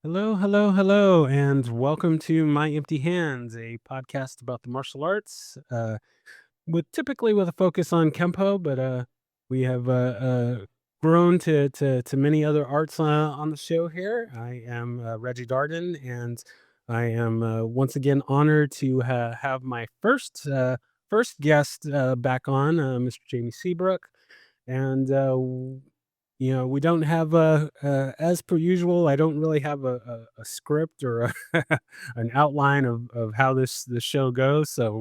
Hello, hello, hello, and welcome to My Empty Hands, a podcast about the martial arts, with a focus on Kempo, but we have grown to many other arts on the show here. I am Reggie Darden, and I am once again honored to have my first guest back on, Mr. Jamie Seabrook, and we don't have as per usual. I don't really have a script or an outline of how this show goes. So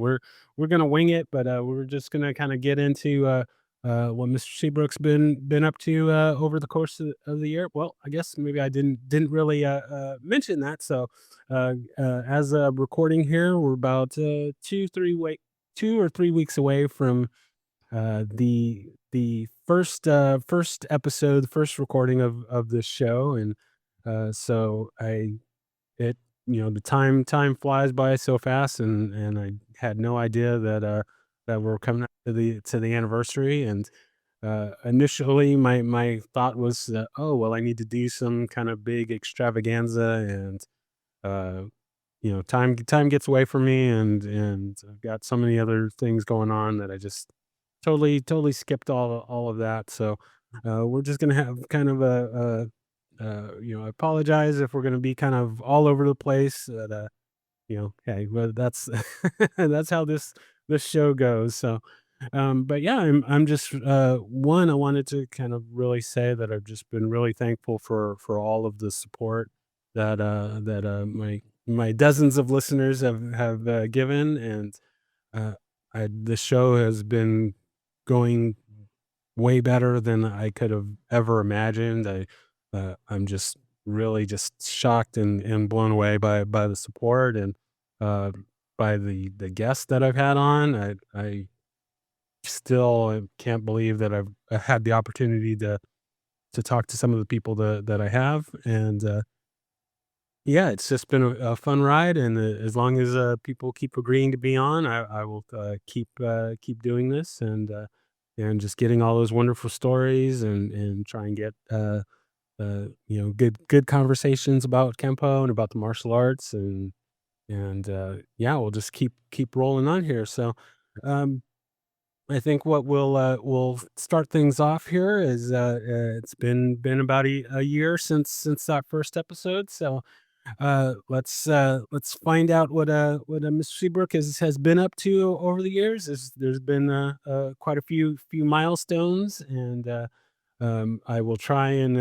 we're gonna wing it, but we're just gonna kind of get into what Mr. Seabrook's been up to over the course of the year. Well, I guess maybe I didn't really mention that. So as a recording here, we're about 2 or 3 weeks away from the first episode, the first recording of this show, and so I it the time flies by so fast, and I had no idea that we're coming up to the anniversary. And initially my thought was that, oh well, I need to do some kind of big extravaganza, and uh time gets away from me, and I've got so many other things going on that I just totally skipped all of that. So we're just gonna have kind of I apologize if we're gonna be kind of all over the place. That hey, well, that's that's how this show goes. So but yeah, I'm just one. I wanted to kind of really say that I've just been really thankful for all of the support that my dozens of listeners have given. And uh, the show has been going way better than I could have ever imagined. I'm just really just shocked and blown away by the support, and uh, by the guests that I've had on. I still can't believe that I've had the opportunity to talk to some of the people that I have. And yeah, it's just been a fun ride, and as long as people keep agreeing to be on, I will keep doing this, and just getting all those wonderful stories, and try and get good conversations about Kempo and about the martial arts. And yeah, we'll just keep rolling on here. So um, I think what we'll start things off here is it's been about a year since that first episode. So let's find out what Mr. Seabrook has been up to over the years. There's been quite a few milestones, and I will try and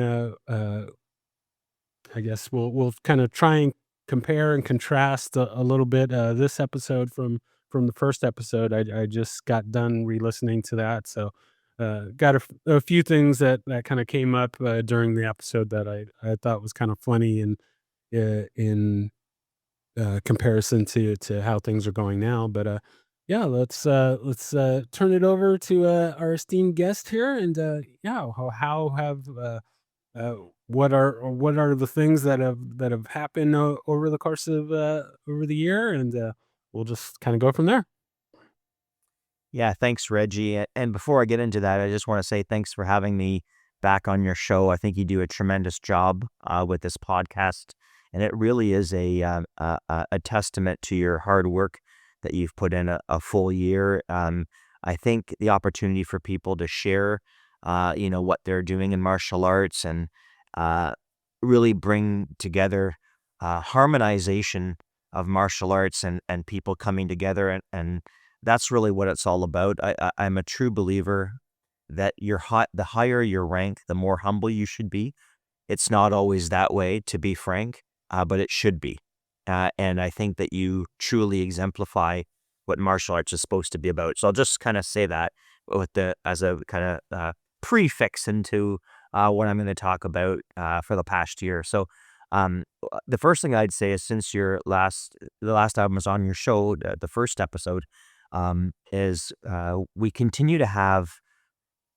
I guess we'll kind of try and compare and contrast a little bit this episode from the first episode. I just got done re-listening to that, so got a few things that kind of came up during the episode that I thought was kind of funny, and in comparison to how things are going now. But yeah, let's turn it over to our esteemed guest here, and yeah, how have uh, what are the things that have happened over the course of over the year, and we'll just kind of go from there. Yeah, thanks, Reggie. And before I get into that, I just want to say thanks for having me back on your show. I think you do a tremendous job with this podcast, and it really is a testament to your hard work that you've put in a full year. I think the opportunity for people to share, what they're doing in martial arts, and uh, really bring together harmonization of martial arts, and people coming together, and that's really what it's all about. I'm a true believer that the higher your rank, the more humble you should be. It's not always that way, to be frank, but it should be. And I think that you truly exemplify what martial arts is supposed to be about. So I'll just kind of say that as a kind of prefix into what I'm going to talk about for the past year. So the first thing I'd say is, since the last time I was on your show, the first episode, is we continue to have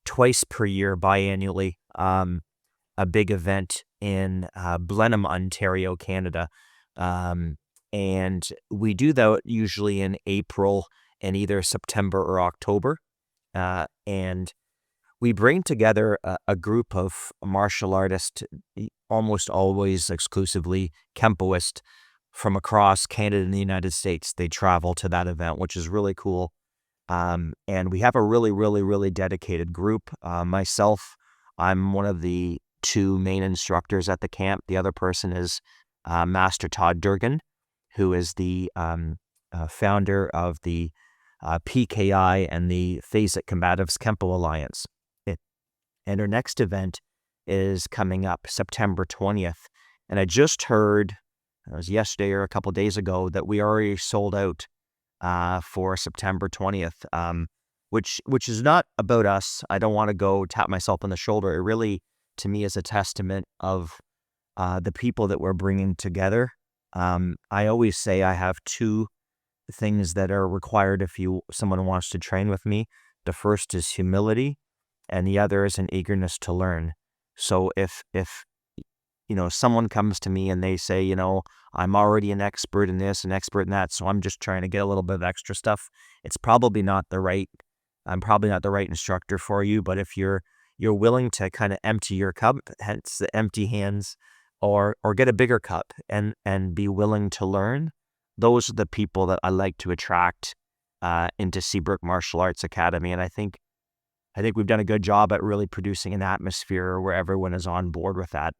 twice per year, biannually, a big event in Blenheim, Ontario, Canada. Um, and we do that usually in April and either September or October. And we bring together a group of martial artists almost always exclusively Kempoists from across Canada and the United States. They travel to that event, which is really cool. And we have a really, really, really dedicated group. Myself, I'm one of the two main instructors at the camp. The other person is Master Todd Durgan, who is the founder of the PKI and the Phasic Combatives Kempo Alliance. And our next event is coming up September 20th. And I just heard, it was yesterday or a couple days ago, that we already sold out for September 20th, which is not about us. I don't want to go tap myself on the shoulder. It really, to me, is a testament of the people that we're bringing together. I always say I have two things that are required if someone wants to train with me. The first is humility, and the other is an eagerness to learn. So if someone comes to me and they say, I'm already an expert in this, an expert in that, so I'm just trying to get a little bit of extra stuff, it's probably not the right, I'm probably not the right instructor for you. But if you're willing to kind of empty your cup, hence the empty hands, or get a bigger cup and be willing to learn, those are the people that I like to attract into Seabrook Martial Arts Academy. And I think we've done a good job at really producing an atmosphere where everyone is on board with that.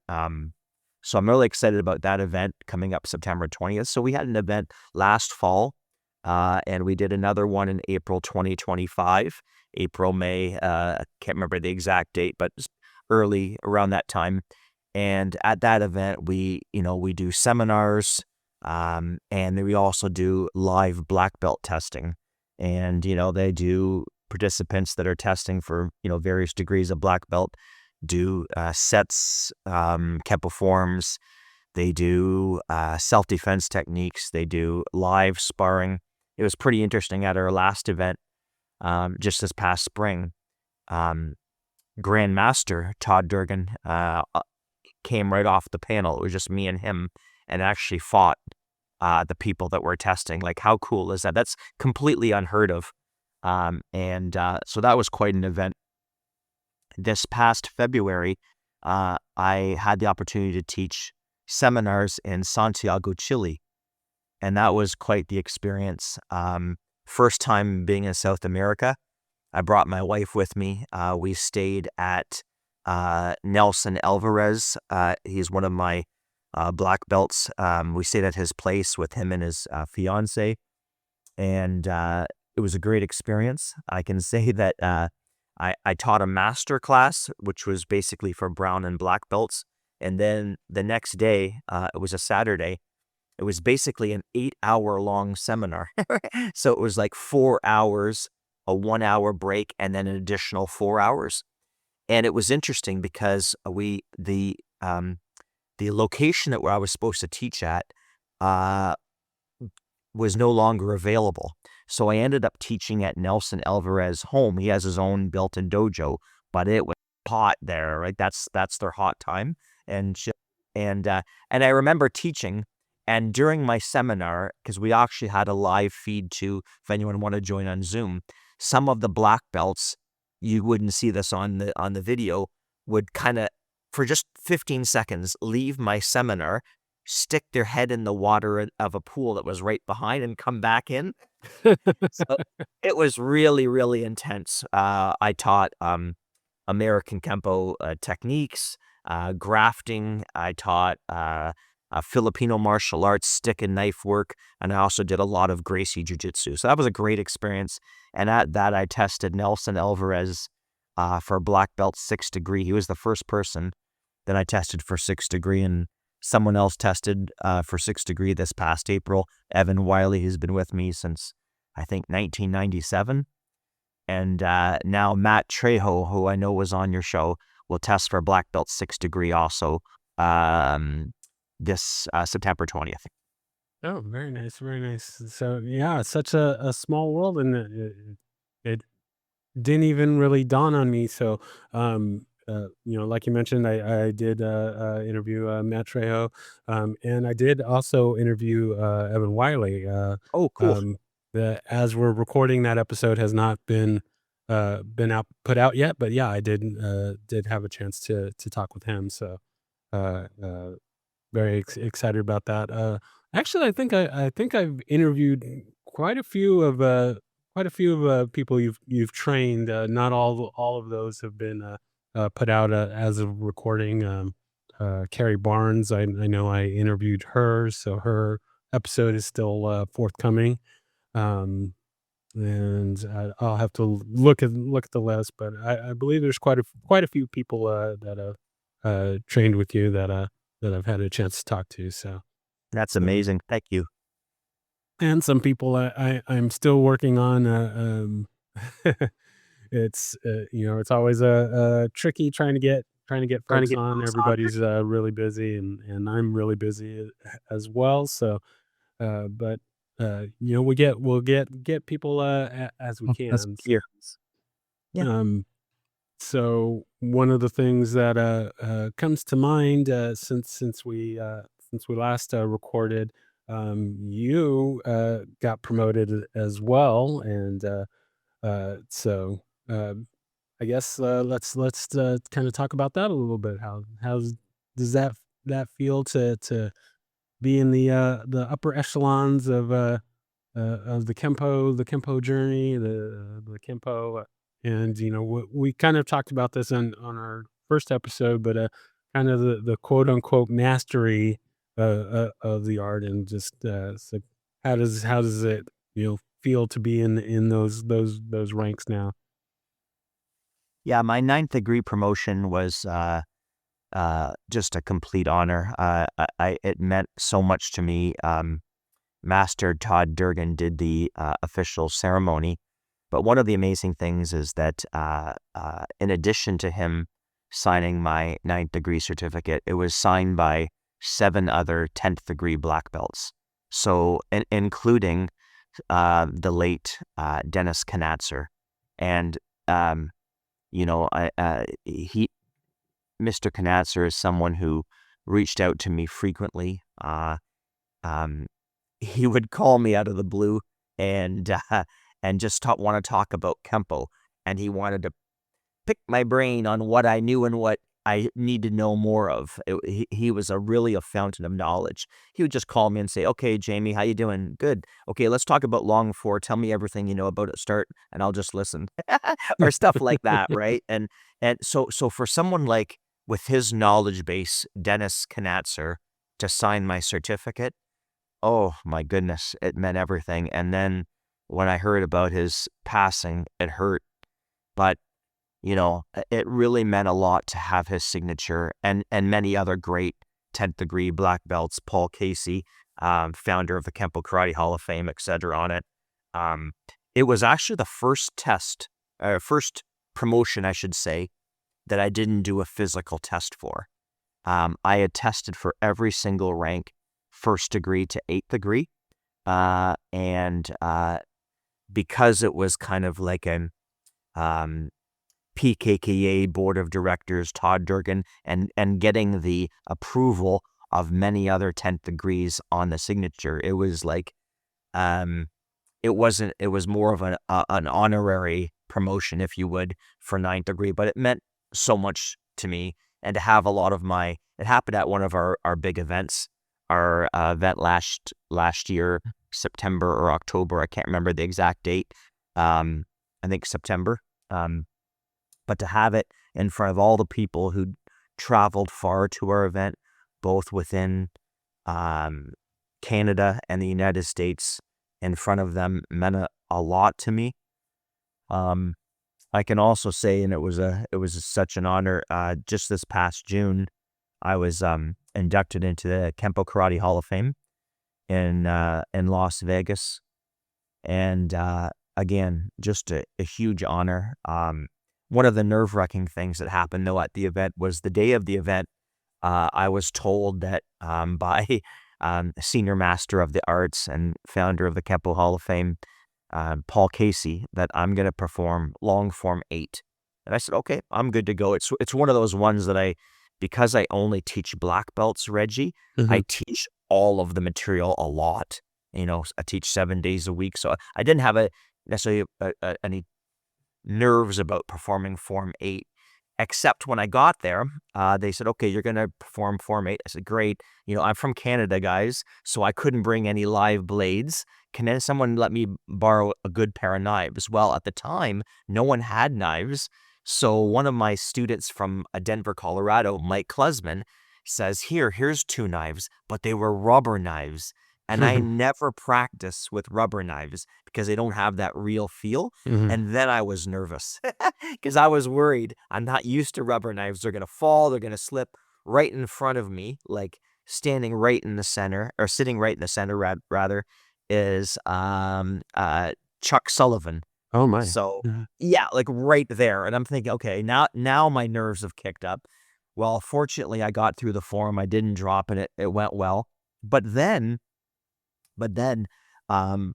So I'm really excited about that event coming up September 20th. So we had an event last fall, and we did another one in April 2025, April, May. I can't remember the exact date, but early around that time. And at that event, we do seminars, and then we also do live black belt testing. And, they do participants that are testing for, various degrees of black belt do sets, Kempo forms. They do self-defense techniques. They do live sparring. It was pretty interesting at our last event, just this past spring. Grandmaster Todd Durgan came right off the panel. It was just me and him, and actually fought the people that were testing. Like, how cool is that? That's completely unheard of. So that was quite an event. This past February, I had the opportunity to teach seminars in Santiago, Chile, and that was quite the experience. First time being in South America. I brought my wife with me. We stayed at Nelson Alvarez. He's one of my black belts. We stayed at his place with him and his fiance, and it was a great experience. I can say that I taught a master class, which was basically for brown and black belts. And then the next day, it was a Saturday, it was basically an 8-hour long seminar. So it was like 4 hours, a 1 hour break, and then an additional 4 hours. And it was interesting because the location that where I was supposed to teach at was no longer available. So I ended up teaching at Nelson Alvarez home. He has his own built-in dojo, but it was hot there, right? That's their hot time. And I remember teaching, and during my seminar, because we actually had a live feed too, if anyone wanted to join on Zoom, some of the black belts, you wouldn't see this on the video, would kind of, for just 15 seconds, leave my seminar, stick their head in the water of a pool that was right behind, and come back in. So it was really, really intense. I taught American Kempo techniques, grafting. I taught Filipino martial arts, stick and knife work, and I also did a lot of Gracie Jiu-Jitsu. So that was a great experience. And at that, I tested Nelson Alvarez for black belt 6th degree. He was the first person that I tested for 6th degree, and someone else tested for 6th degree this past April. Evan Wiley, who's been with me since, I think, 1997. And now Matt Trejo, who I know was on your show, will test for black belt 6th degree also this September 20th. Oh, very nice, very nice. So yeah, it's such a small world, and it didn't even really dawn on me. So, like you mentioned, I did interview Matt Trejo, and I did also interview Evan Wiley. Oh, cool. Um, as we're recording, that episode has not been put out yet, but yeah, I did have a chance to talk with him. So, Uh, uh, very excited about that. Actually, I think I've interviewed quite a few of people you've trained. Not all of those have been put out as of recording. Carrie Barnes, I know I interviewed her, so her episode is still forthcoming. Um, and I'll have to look at the list, but I believe there's quite a few people that have trained with you that I've had a chance to talk to. That's So amazing. Thank you. and some people I'm still working on. It's it's always tricky trying to get Trying to folks get on. folks on. Everybody's really busy, and I'm really busy as well. So but, we'll get people, as we That's can. here. Yeah. Um, so one of the things that, comes to mind, since we last, recorded, you, got promoted as well, and, so, I guess, let's, kinda talk about that a little bit. How's does that feel to be in the upper echelons of the Kempo journey, the Kempo, and we kind of talked about this on our first episode, but kind of the quote unquote mastery of the art, and just so how does it feel to be in those ranks now? Yeah, my ninth degree promotion was just a complete honor. It meant so much to me. Master Todd Durgan did the official ceremony, but one of the amazing things is that in addition to him signing my ninth degree certificate, it was signed by 7 other 10th degree black belts. So, including the late Dennis Knatzer, and um, he Mr. Knatzer is someone who reached out to me frequently. Um, he would call me out of the blue and just want to talk about Kempo, and he wanted to pick my brain on what I knew and what I need to know more of. He was a fountain of knowledge. He would just call me and say, "Okay, Jamie, how you doing? Good. Okay, let's talk about Long Four. Tell me everything you know about it. Start, and I'll just listen," or stuff like that, right? And so for someone like with his knowledge base, Dennis Knatzer, to sign my certificate, oh my goodness, it meant everything. And then when I heard about his passing, it hurt, but it really meant a lot to have his signature and many other great 10th degree black belts, Paul Casey, founder of the Kempo Karate Hall of Fame, etc. on it. Um, it was actually the first promotion, I should say, that I didn't do a physical test for. I had tested for every single rank, first degree to eighth degree, and because it was kind of like an um, PKKA board of directors, Todd Durgan, and getting the approval of many other 10th degrees on the signature. It was like, um, it was more of an honorary promotion, if you would, for ninth degree, but it meant so much to me. And to have a lot of it happened at one of our big events, our event last year, September or October. I can't remember the exact date. I think September. But to have it in front of all the people who traveled far to our event, both within um, Canada and the United States, in front of them meant a lot to me. Um, I can also say, and it was such an honor. Just this past June, I was inducted into the Kempo Karate Hall of Fame in Las Vegas, and again, just a huge honor. One of the nerve-wracking things that happened, though, at the event was the day of the event, I was told that by Senior Master of the Arts and founder of the Kempo Hall of Fame, Paul Casey, that I'm going to perform long form 8. And I said, okay, I'm good to go. It's one of those ones that because I only teach black belts, Reggie, I Mhm. teach all of the material a lot. I teach 7 days a week. So I didn't have necessarily any nerves about performing form 8. Except when I got there, they said, "Okay, you're gonna perform Form 8." I said, "Great." I'm from Canada, guys, so I couldn't bring any live blades. Can then someone let me borrow a good pair of knives? Well, at the time, no one had knives, so one of my students from Denver, Colorado, Mike Klesman, says, here's 2 knives, but they were rubber knives, and I never practice with rubber knives because they don't have that real feel, Mhm. and then I was nervous because I was worried. I'm not used to rubber knives. They're gonna fall, they're gonna slip right in front of me, like, standing right in the center, or sitting right in the center, rather, is, Chuck Sullivan. Oh my. So, Yeah. yeah, like, right there, and I'm thinking, "Okay, now my nerves have kicked up." Well, fortunately, I got through the form, I didn't drop, and it went well. But then but then, um,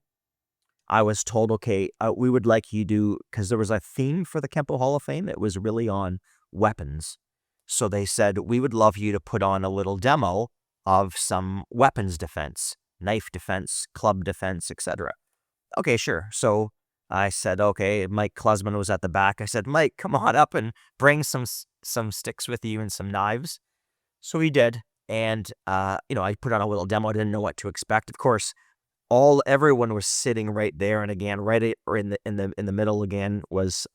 I was told, "Okay, we would like you to," because there was a theme for the Kempo Hall of Fame, it was really on weapons. So they said, "We would love you to put on a little demo of some weapons defense, knife defense, club defense, etc." Okay, sure. So I said, "Okay." Mike Klesman was at the back. I said, "Mike, come on up and bring some sticks with you and some knives." So he did, and I put on a little demo. I didn't know what to expect. Of course, all everyone was sitting right there, and again, or in the middle again was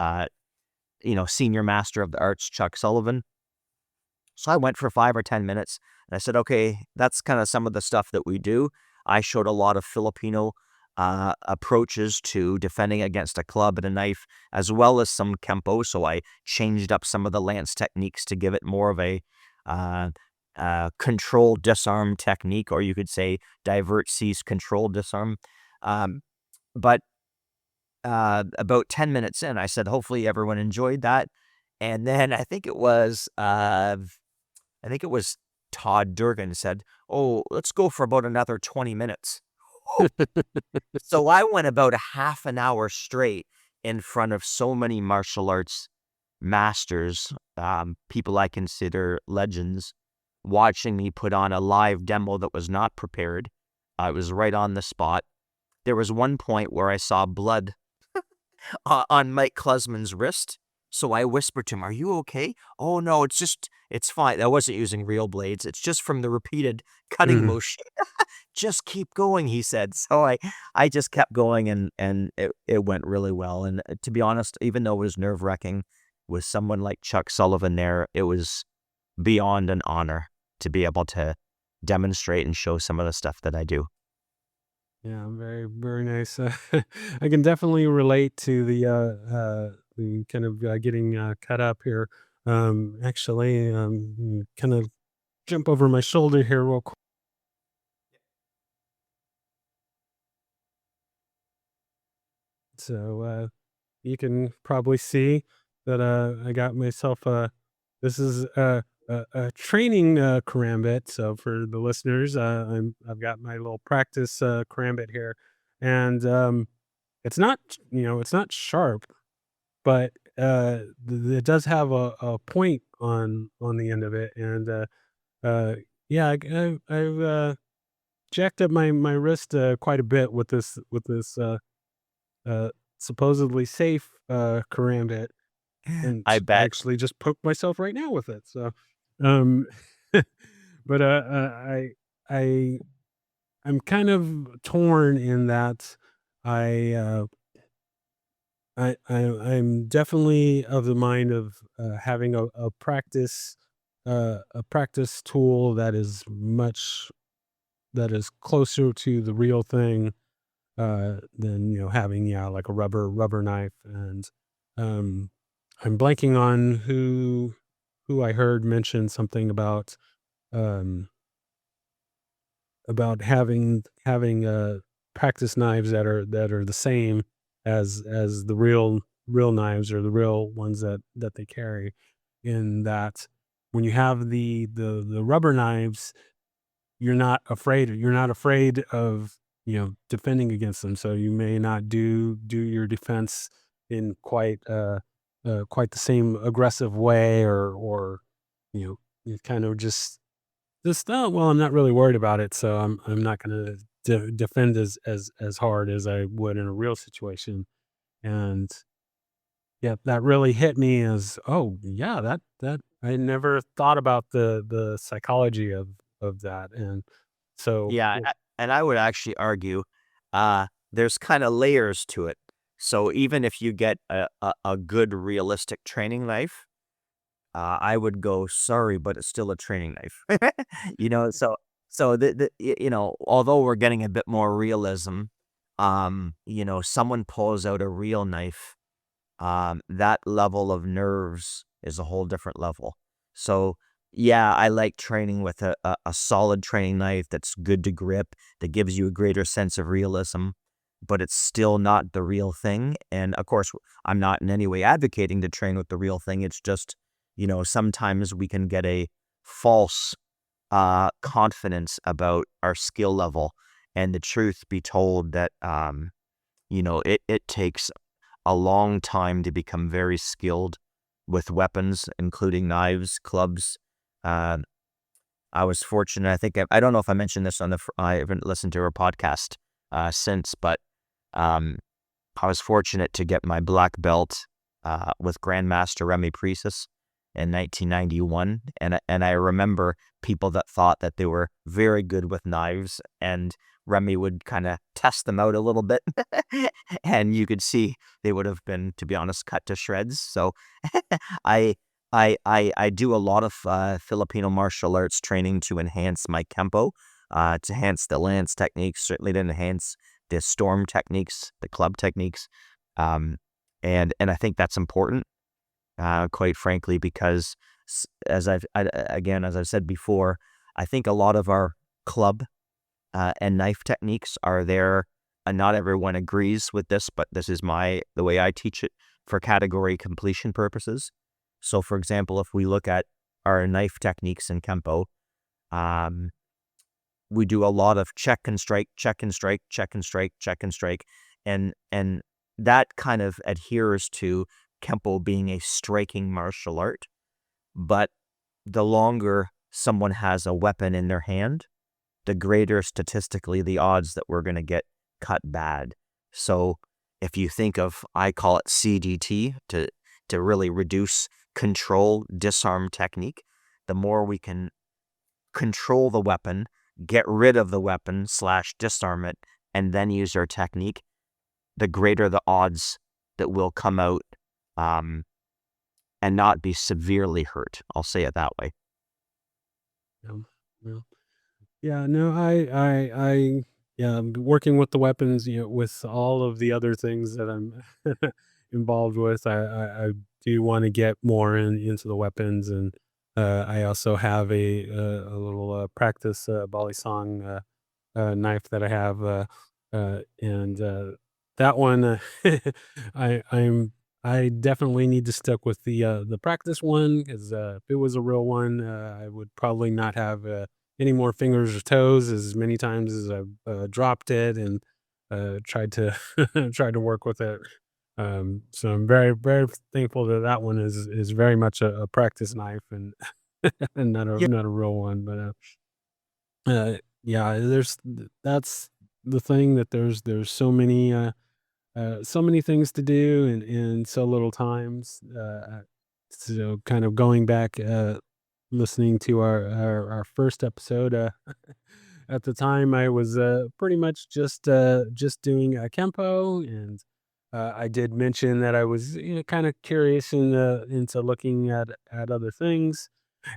senior master of the arts Chuck Sullivan. So I went for 5 or 10 minutes, and I said, "Okay, that's kinda some of the stuff that we do." I showed a lot of Filipino, approaches to defending against a club and a knife, as well as some Kempo, so I changed up some of the lance techniques to give it more of a, uh, controlled disarm technique, or you could say divert, seize, control, disarm. Um, but about 10 minutes in, I said, "Hopefully everyone enjoyed that." And then I think it was Todd Durgan said, "Oh, let's go for about another 20 minutes." So I went about a half an hour straight in front of so many martial arts masters, people I consider legends, watching me put on a live demo that was not prepared. I was right on the spot. There was one point where I saw blood on Mike Klesman's wrist. So I whispered to him, "Are you okay?" "Oh, no, it's fine." I wasn't using real blades. "It's just from the repeated cutting Mhm. motion." "Just keep going," he said. So I just kept going, and it went really well. And to be honest, even though it was nerve-wracking with someone like Chuck Sullivan there, it was beyond an honor to be able to demonstrate and show some of the stuff that I do. Yeah, very, very nice. I can definitely relate to the kind of getting cut up here. Actually, kind of jump over my shoulder here real quick. So you can probably see that I got myself this is a training karambit. So for the listeners, I've got my little practice karambit here, and it's not it's not sharp, but it does have a point on the end of it, and uh, yeah, I've jacked up my wrist quite a bit with this uh, supposedly safe karambit, and I I bet. actually just poked myself right now with it. So, um, but I I'm kind of torn in that I uh, I'm definitely of the mind of having a practice tool that is closer to the real thing than having like a rubber knife. And um I'm blanking on who I heard mention something um about having practice knives that are the same as the real knives, or the real ones that they carry, in that when you have the rubber knives, you're not afraid of defending against them, so you may not do your defense in quite the same aggressive way, or you kind of just, "Oh, well, I'm not really worried about it, so I'm not gonna defend as hard as I would in a real situation." And yeah, that really hit me as, "Oh, yeah, that I never thought about the psychology of that," and so Yeah, and I would actually argue, there's kinda layers to it. So even if you get a good realistic training knife, I would go, "Sorry, but it's still a training knife." You know, so although we're getting a bit more realism, someone pulls out a real knife, that level of nerves is a whole different level. So, yeah, I like training with a solid training knife that's good to grip, that gives you a greater sense of realism, but it's still not the real thing. And of course, I'm not in any way advocating to train with the real thing. It's just, sometimes we can get a false confidence about our skill level. And the truth be told that, it takes a long time to become very skilled with weapons, including knives, clubs. Uh, I was fortunate. I think I don't know if I mentioned this I haven't listened to her podcast since, but um, I was fortunate to get my black belt with Grandmaster Remy Priestess in 1991, and I remember people that thought that they were very good with knives, and Remy would kind of test them out a little bit, and you could see they would have been, to be honest, cut to shreds. So I I do a lot of Filipino martial arts training to enhance my kempo, to enhance the lance techniques, certainly to enhance the storm techniques, the club techniques, um, and I think that's important, quite frankly, because as I've said before, I think a lot of our club and knife techniques are there, and not everyone agrees with this, but this is the way I teach it for category completion purposes. So, for example, if we look at our knife techniques in Kempo, um, we do a lot of check and strike, check and strike, check and strike, check and strike, and that kind of adheres to Kempo being a striking martial art. But the longer someone has a weapon in their hand, the greater statistically the odds that we're going to get cut bad. So if you think of, I call it CDT to really reduce control disarm technique, the more we can control the weapon, get rid of the weapon slash disarm it, and then use our technique, the greater the odds that we'll come out um, and not be severely hurt. I'll say it that way. yeah. Yeah, no, yeah, working with the weapons, with all of the other things that I'm involved with, I do want to get more into the weapons, and I also have a little practice balisong knife that I have, and that one, I I'm I definitely need to stick with the practice one because if it was a real one, I would probably not have any more fingers or toes as many times as I've dropped it and tried to tried to work with it. So I'm very thankful that that one is very much a practice knife and and not a real one, but yeah, that's the thing that there's so many things to do in so little times. So kind of going back, listening to our first episode. At the time, I was pretty much just doing kempo, and I did mention that I was kind of curious into looking at other things.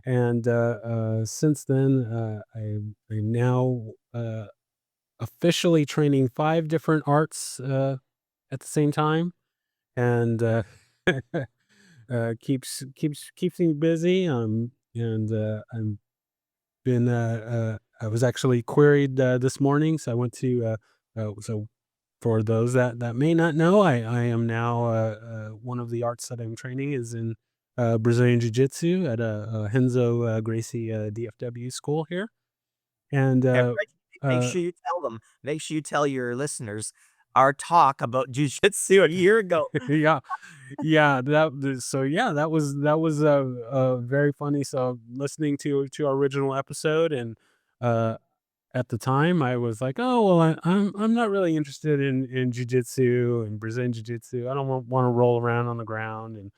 And since then, I'm now officially training 5 different arts at the same time, and keeps me busy. And I'm been I was actually queried this morning, so I went to so for those that may not know, I am now one of the arts that I'm training is in Brazilian Jiu Jitsu at a Henzo Gracie DFW school here, and And make uh, sure you tell them. Make sure you tell your listeners our talk about jujitsu a year ago. yeah. Yeah, so yeah, that was very funny. So listening to our original episode, and at the time, I was like, "Oh, well, I'm not really interested in jujitsu and Brazilian jiu-jitsu. I don't wanna roll around on the ground," and,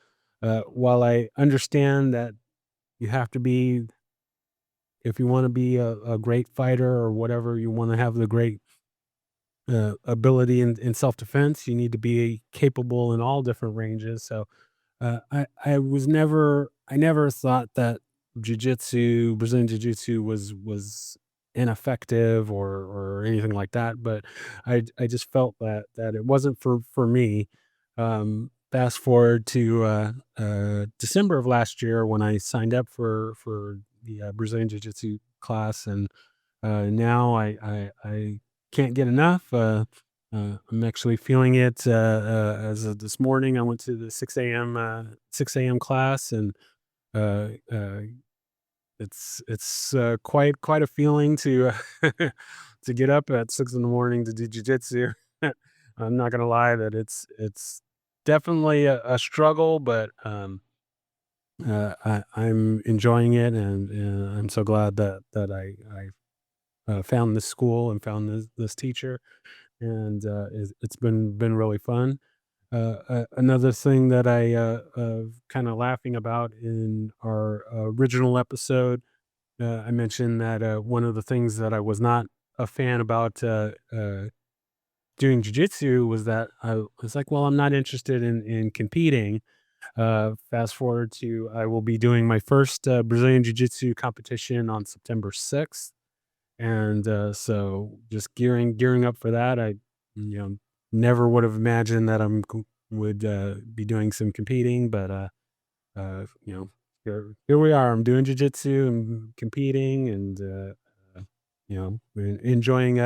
while I understand that you have to be if you wanna be a great fighter or whatever, you wanna have the great, ability in self-defense, you need to be capable in all different ranges, so I never thought that jujitsu, Brazilian jiu-jitsu was ineffective or anything like that, but I just felt that it wasn't for me. Fast forward to December of last year when I signed up for the Brazilian jiu-jitsu class, and now I can't get enough. I'm actually feeling it as of this morning. I went to the 6 a.m. class, and uh, uh, it's quite a feeling to to get up at 6 in the morning to do jujitsu. I'm not gonna lie that it's definitely a struggle, but I'm enjoying it, and I'm so glad that I found this school and found this teacher, and it's been really fun. Another thing that I kind of laughing about in our original episode, I mentioned that one of the things that I was not a fan about doing jujitsu was that I was like, well, I'm not interested in competing. Fast forward to I will be doing my first Brazilian Jiu Jitsu competition on September 6th, and so just gearing up for that. I you know never would have imagined that would be doing some competing, but here we are. I'm doing jujitsu and competing, and enjoying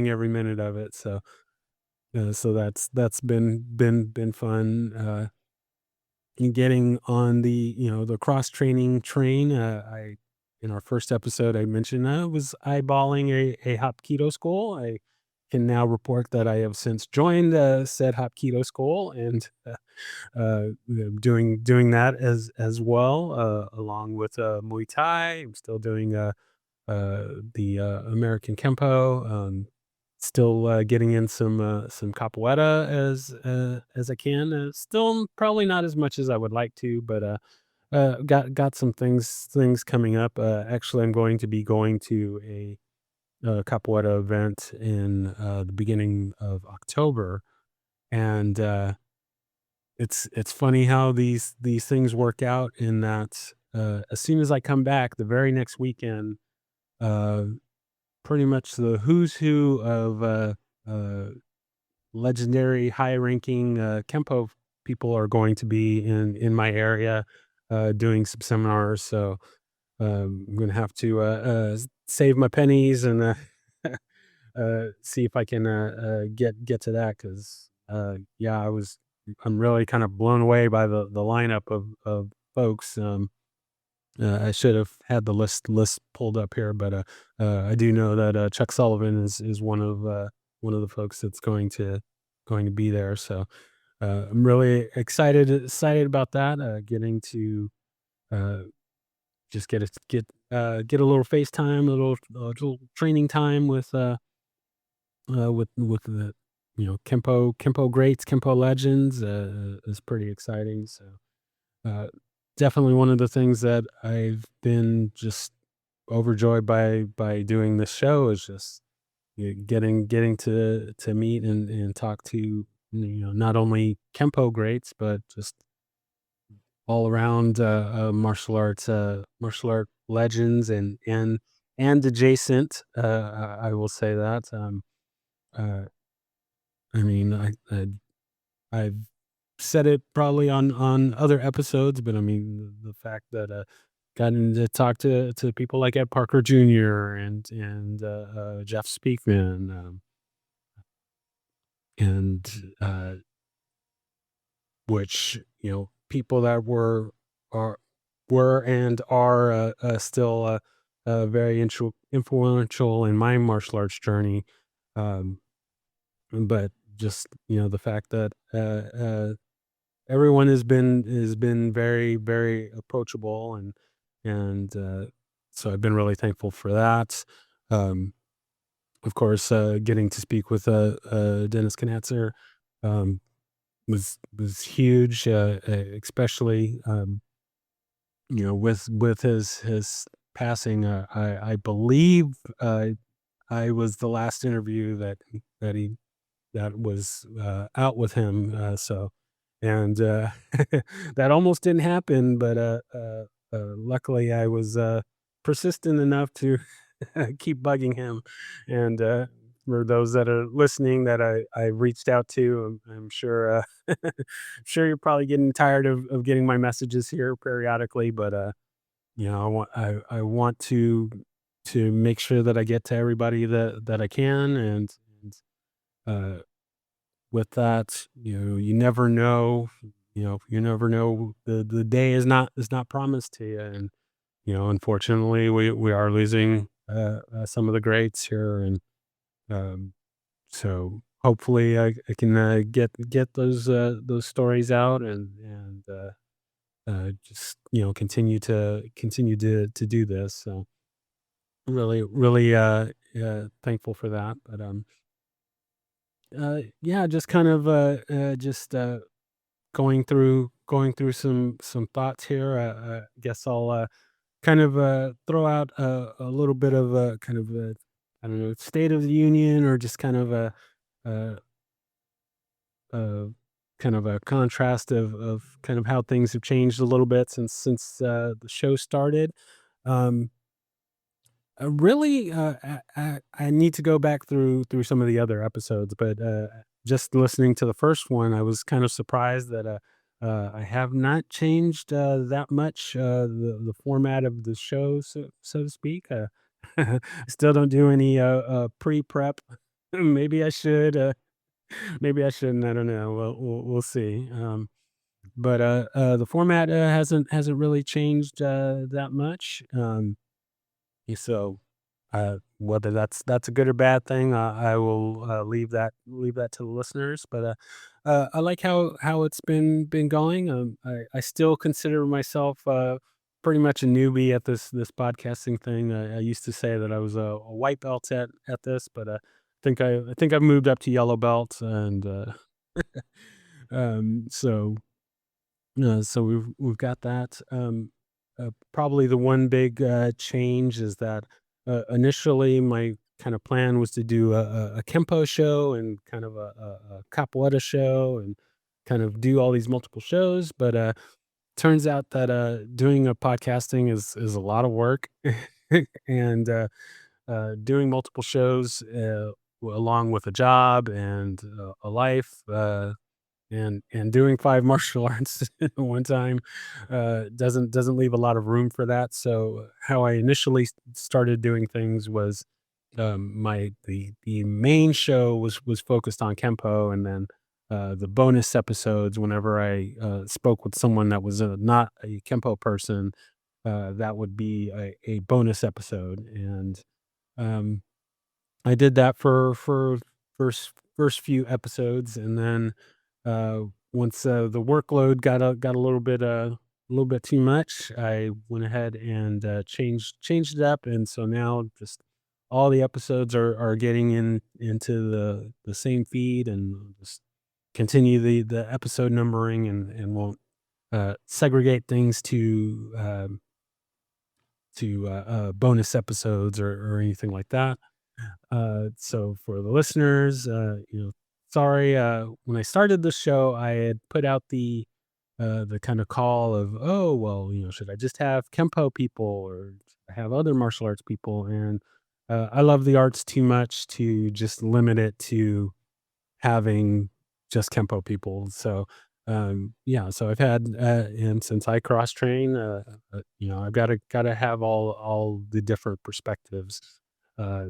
every minute of it. So that's been fun. And getting on the the cross training train. I In our first episode I mentioned I was eyeballing a Hapkido school. I can now report that I have since joined said Hapkido school, and doing that as well, along with Muay Thai. I'm still doing the American Kempo. Still getting in some capoeira as I can. Still probably not as much as I would like to, but got some things coming up. Actually, I'm going to be going to a capoeira event in the beginning of October, and it's funny how these things work out. In that, as soon as I come back, the very next weekend, uh, pretty much the who's who of uh, legendary high-ranking Kempo people are going to be in my area doing some seminars. So I'm gonna have to save my pennies and see if I can get to that, because yeah, I'm really kind of blown away by the lineup of folks. I should have had the list pulled up here, but I do know that Chuck Sullivan is one of the folks that's going to be there. So I'm really excited about that. Getting to uh, just get a little FaceTime, a little training time with the Kempo greats, Kempo legends is pretty exciting. So uh, definitely one of the things that I've been just overjoyed by doing this show is just getting to meet and talk to not only Kempo greats, but just all around martial art legends and adjacent. I will say that. Uh, I mean, I've said it probably on other episodes, but I mean the fact that gotten to talk to people like Ed Parker Jr. and Jeff Speakman, and which people that are and are still very influential in my martial arts journey. Um, but just the fact that everyone has been very, very approachable, and so I've been really thankful for that. Um, of course, getting to speak with Dennis Knatzer um, was huge, especially with his passing. I believe I was the last interview that he that was out with him. So and that almost didn't happen, but luckily I was persistent enough to keep bugging him. And for those that are listening, that I reached out to, I'm sure sure you're probably getting tired of getting my messages here periodically, but I want to make sure that I get to everybody that I can, and uh, with that, you never know, you never know, the day is not promised to you, and unfortunately, we are losing some of the greats here, and um, so hopefully I can get those stories out, and just continue to do this. So really, really thankful for that. But yeah, just kind of just going through some thoughts here. Guess I'll kind of throw out a little bit of a kind of a, I don't know, state of the union, or just a, a kind of a contrast of kind of how things have changed a little bit since the show started. Um, really, I need to go back through some of the other episodes, but just listening to the first one, I was kind of surprised that I have not changed that much the format of the show, so to speak. I still don't do any pre prep. Maybe I should. Maybe I shouldn't. I don't know. We'll see. But the format hasn't really changed that much. So, whether that's a good or bad thing, I will leave that to the listeners. But I like how it's been going. I still consider myself pretty much a newbie at this podcasting thing. I used to say that I was a white belt at this, but I think I've moved up to yellow belt, and so so we've got that. Probably the one big change is that initially my kind of plan was to do a Kempo show and kind of a capoeira show, and kind of do all these multiple shows. But turns out that doing a podcasting is a lot of work, and doing multiple shows along with a job and a life. And doing 5 martial arts at one time, doesn't leave a lot of room for that. So, how I initially started doing things was, the main show was focused on Kempo, and then, the bonus episodes, whenever I, spoke with someone that was, not a Kempo person, that would be a bonus episode, and, um I did that for first few episodes, and then uh, once the workload got a little bit too much, I went ahead and changed it up, and so now just all the episodes are getting into the same feed, and just continue the episode numbering, and won't segregate things to bonus episodes or anything like that. So for the listeners, sorry. When I started the show, I had put out the kind of call of, oh well, should I just have Kempo people, or should I have other martial arts people? And I love the arts too much to just limit it to having just Kempo people. So yeah, so I've had and since I cross train, I've got to have all the different perspectives. Uh,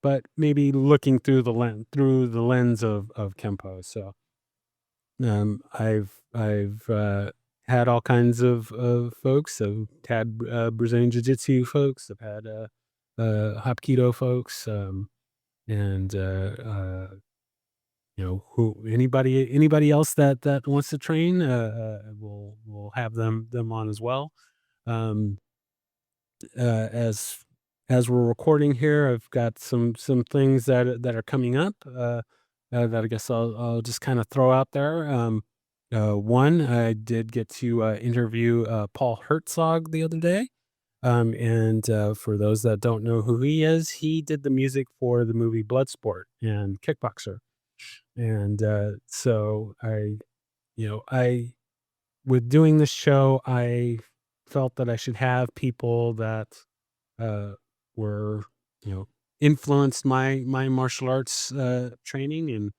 but maybe looking through the lens of Kempo. So, I've had all kinds of folks. I've had, Brazilian Jiu-Jitsu folks. I've had, Hapkido folks, and, who anybody else that wants to train, we'll have them on as well. Um, as as we're recording here, I've got some things that are coming up, that I guess I'll just kind of throw out there. One, I did get to interview Paul Herzog the other day. And for those that don't know who he is, he did the music for the movie Bloodsport and Kickboxer. And so I with doing this show, I felt that I should have people that uh, were, you know, influenced my martial arts training, and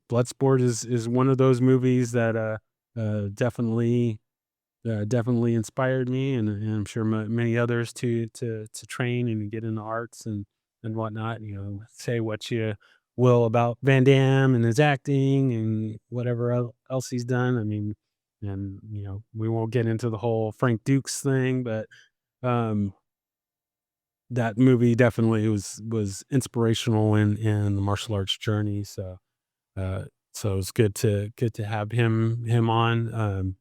Bloodsport is one of those movies that definitely definitely inspired me, and I'm sure many others to train and get into arts and whatnot. Say what you will about Van Damme and his acting and whatever else he's done. I mean, and we won't get into the whole Frank Dukes thing, but um, that movie definitely was inspirational in the martial arts journey. Uh, so it's good to have him on.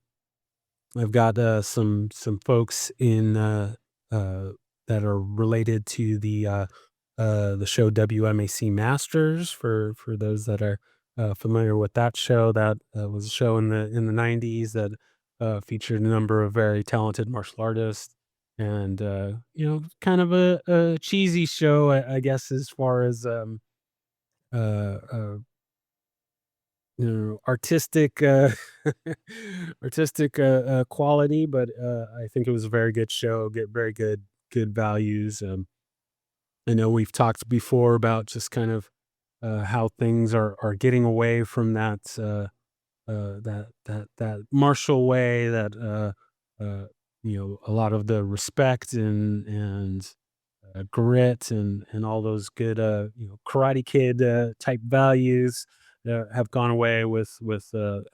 I've got some folks in uh, that are related to the show WMAC Masters. For those that are familiar with that show, that was a show in the '90s that featured a number of very talented martial artists, and kind of a cheesy show, I guess, as far as uh, uh, artistic, artistic, quality, but, I think it was a very good show, get very good values. I know we've talked before about just kind of, how things are getting away from that martial way, that, a lot of the respect and grit and all those good Karate Kid type values have gone away with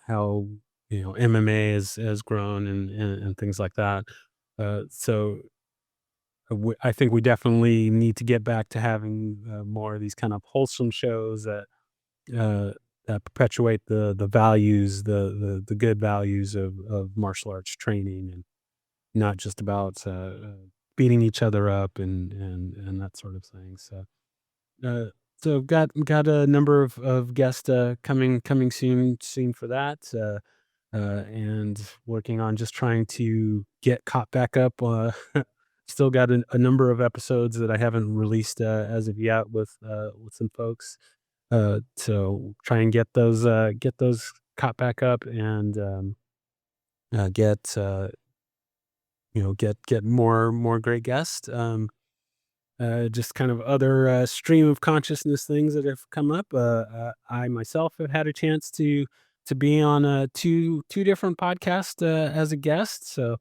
how MMA has grown and things like that. So I think we definitely need to get back to having more of these kind of wholesome shows uh, that perpetuate the values, the good values of martial arts training, and not just about beating each other up and that sort of thing. Uh, so got a number of guests coming soon for that, and working on just trying to get caught back up. Still got a number of episodes that I haven't released as of yet with some folks. So try and get those caught back up, and get get more great guests. Just kind of other stream of consciousness things that have come up. I myself have had a chance to be on two different podcasts as a guest. So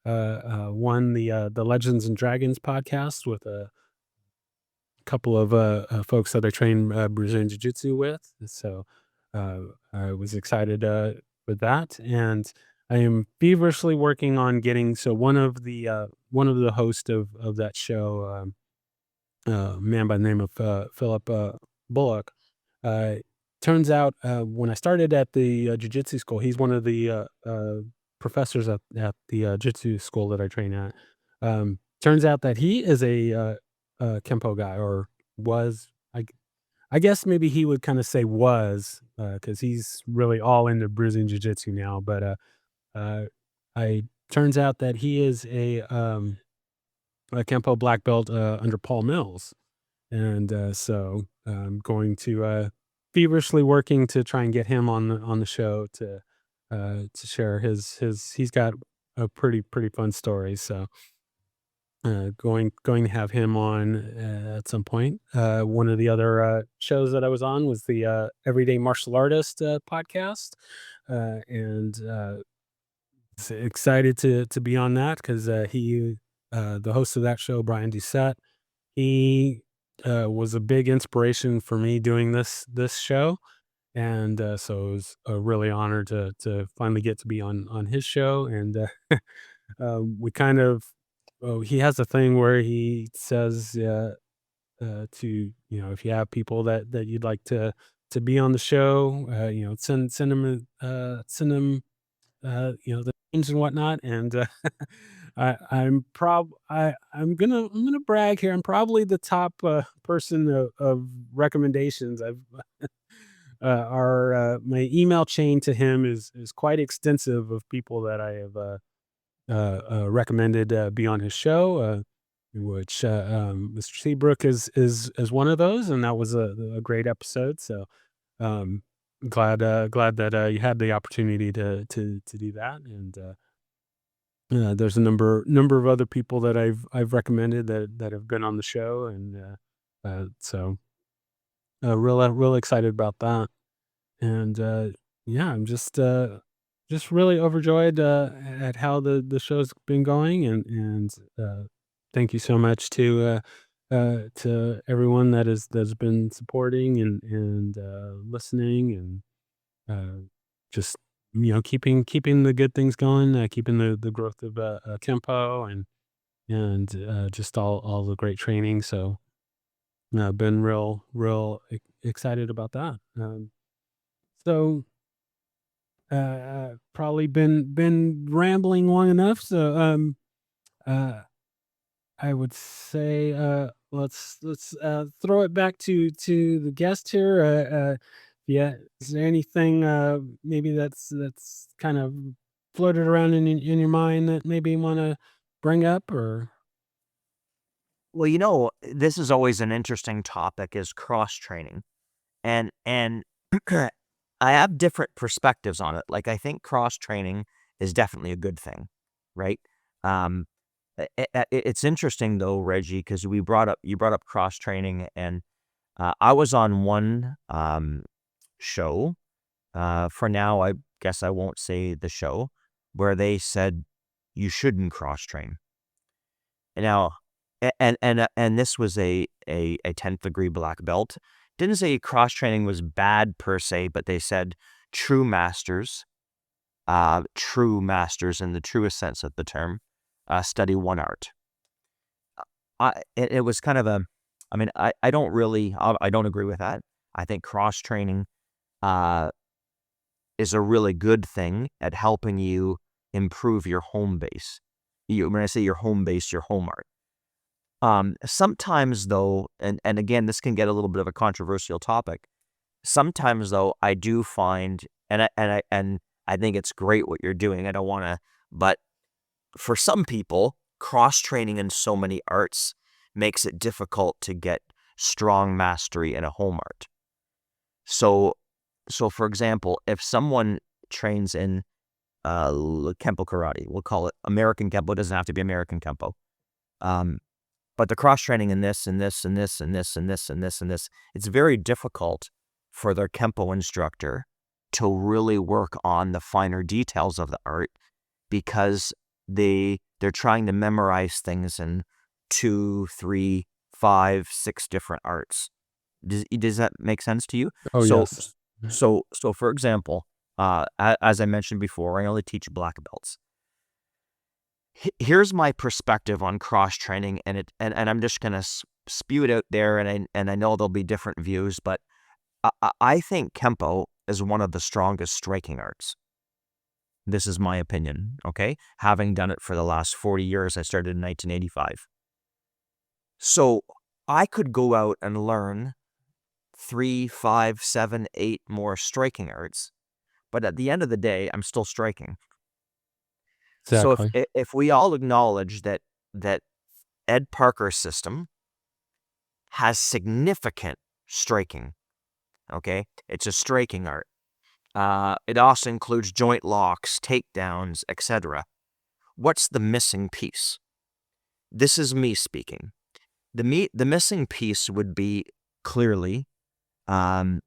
one, the Legends and Dragons podcast with a couple of folks that I train Brazilian Jiu Jitsu with. So I was excited with that, and I am feverishly working on getting, so one of the hosts of that show. A man by the name of Philip Bullock. Uh, Turns out when I started at the jiu-jitsu school, he's one of the professors at the jiu-jitsu school that I train at. Turns out that he is a Kempo guy, or was. I guess maybe he would kind of say was, because he's really all into Brazilian jiu-jitsu now. But uh, I turns out that he is a Kempo black belt under Paul Mills, and so I'm going to feverishly working to try and get him on the show to share his. He's got a pretty fun story, so going to have him on at some point. One of the other shows that I was on was the Everyday Martial Artist podcast, and excited to be on that because the host of that show, Brian Doucette, he was a big inspiration for me doing this show, and so it was a really honor to finally get to be on his show. And we kind of, oh, he has a thing where he says to, if you have people that you'd like to be on the show, send them the names and whatnot, and I'm gonna brag here. I'm probably the top person of recommendations. I've our my email chain to him is quite extensive of people that I have recommended be on his show. Which Mr. Seabrook is one of those, and that was a great episode. So um, glad that you had the opportunity to do that, and there's a number of other people that I've recommended that have been on the show, and so real excited about that. And yeah, I'm just really overjoyed at how the show's been going, and thank you so much to everyone that's been supporting and listening, and just keeping the good things going, keeping the growth of Kempo, and just all the great training. So been real excited about that. So probably been rambling long enough. So uh, I would say let's throw it back to the guest here. Yeah, is there anything maybe that's kind of floated around in your mind that maybe you want to bring up or? Well, this is always an interesting topic is cross training. And I have different perspectives on it. Like I think cross training is definitely a good thing, right? Um it's interesting though, Reggie, because you brought up cross training, and I was on one show. For now, I guess I won't say the show, where they said you shouldn't cross train. Now, and this was a 10th degree black belt. Didn't say cross training was bad per se, but they said true masters, true masters in the truest sense of the term, study one art. It was kind of I mean, I don't really, I don't agree with that. I think cross training uh, is a really good thing at helping you improve your home base. When I say your home base, your home art. Sometimes though, and again, this can get a little bit of a controversial topic. Sometimes though, I do find, and I think it's great what you're doing. I don't want to, but for some people, cross training in so many arts makes it difficult to get strong mastery in a home art. So, so for example, if someone trains in Kempo karate, we'll call it American Kempo. It doesn't have to be American Kempo. Um, But the cross training in this and this and this and this and this and this and this, it's very difficult for their Kempo instructor to really work on the finer details of the art because they're trying to memorize things in 2, 3, 5, 6 different arts. Does that make sense to you? Oh So yes. so for example, as I mentioned before, I only teach black belts. Here's my perspective on cross training, and I'm just gonna spew it out there, and I know there'll be different views, but I think Kempo is one of the strongest striking arts. This is my opinion, okay? Having done it for the last 40 years, I started in 1985. So I could go out and learn 3, 5, 7, 8 more striking arts, but at the end of the day, I'm still striking. So Exactly. if we all acknowledge that Ed Parker's system has significant striking, okay? It's a striking art. It also includes joint locks, takedowns, etc. What's the missing piece? This is me speaking. The missing piece would be clearly um,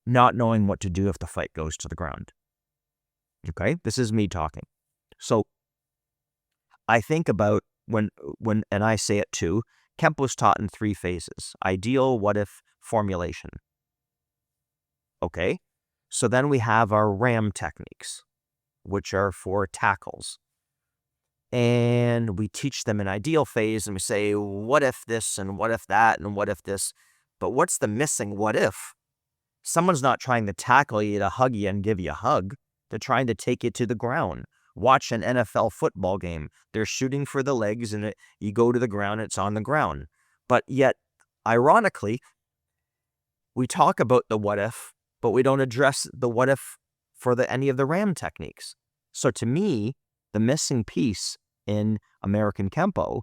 not knowing what to do if the fight goes to the ground. Okay, this is me talking. So I think about and I say it too. Kempo's taught in 3 phases: ideal, what if, formulation. Okay, so then we have our RAM techniques, which are for tackles. And we teach them an ideal phase and we say, what if this and what if that and what if this? But what's the missing what if? Someone's not trying to tackle you to hug you and give you a hug. They're trying to take you to the ground. Watch an NFL football game. They're shooting for the legs, and you go to the ground, it's on the ground. But yet, ironically, we talk about the what if, but we don't address the what if for any of the RAM techniques. So to me, the missing piece in American Kempo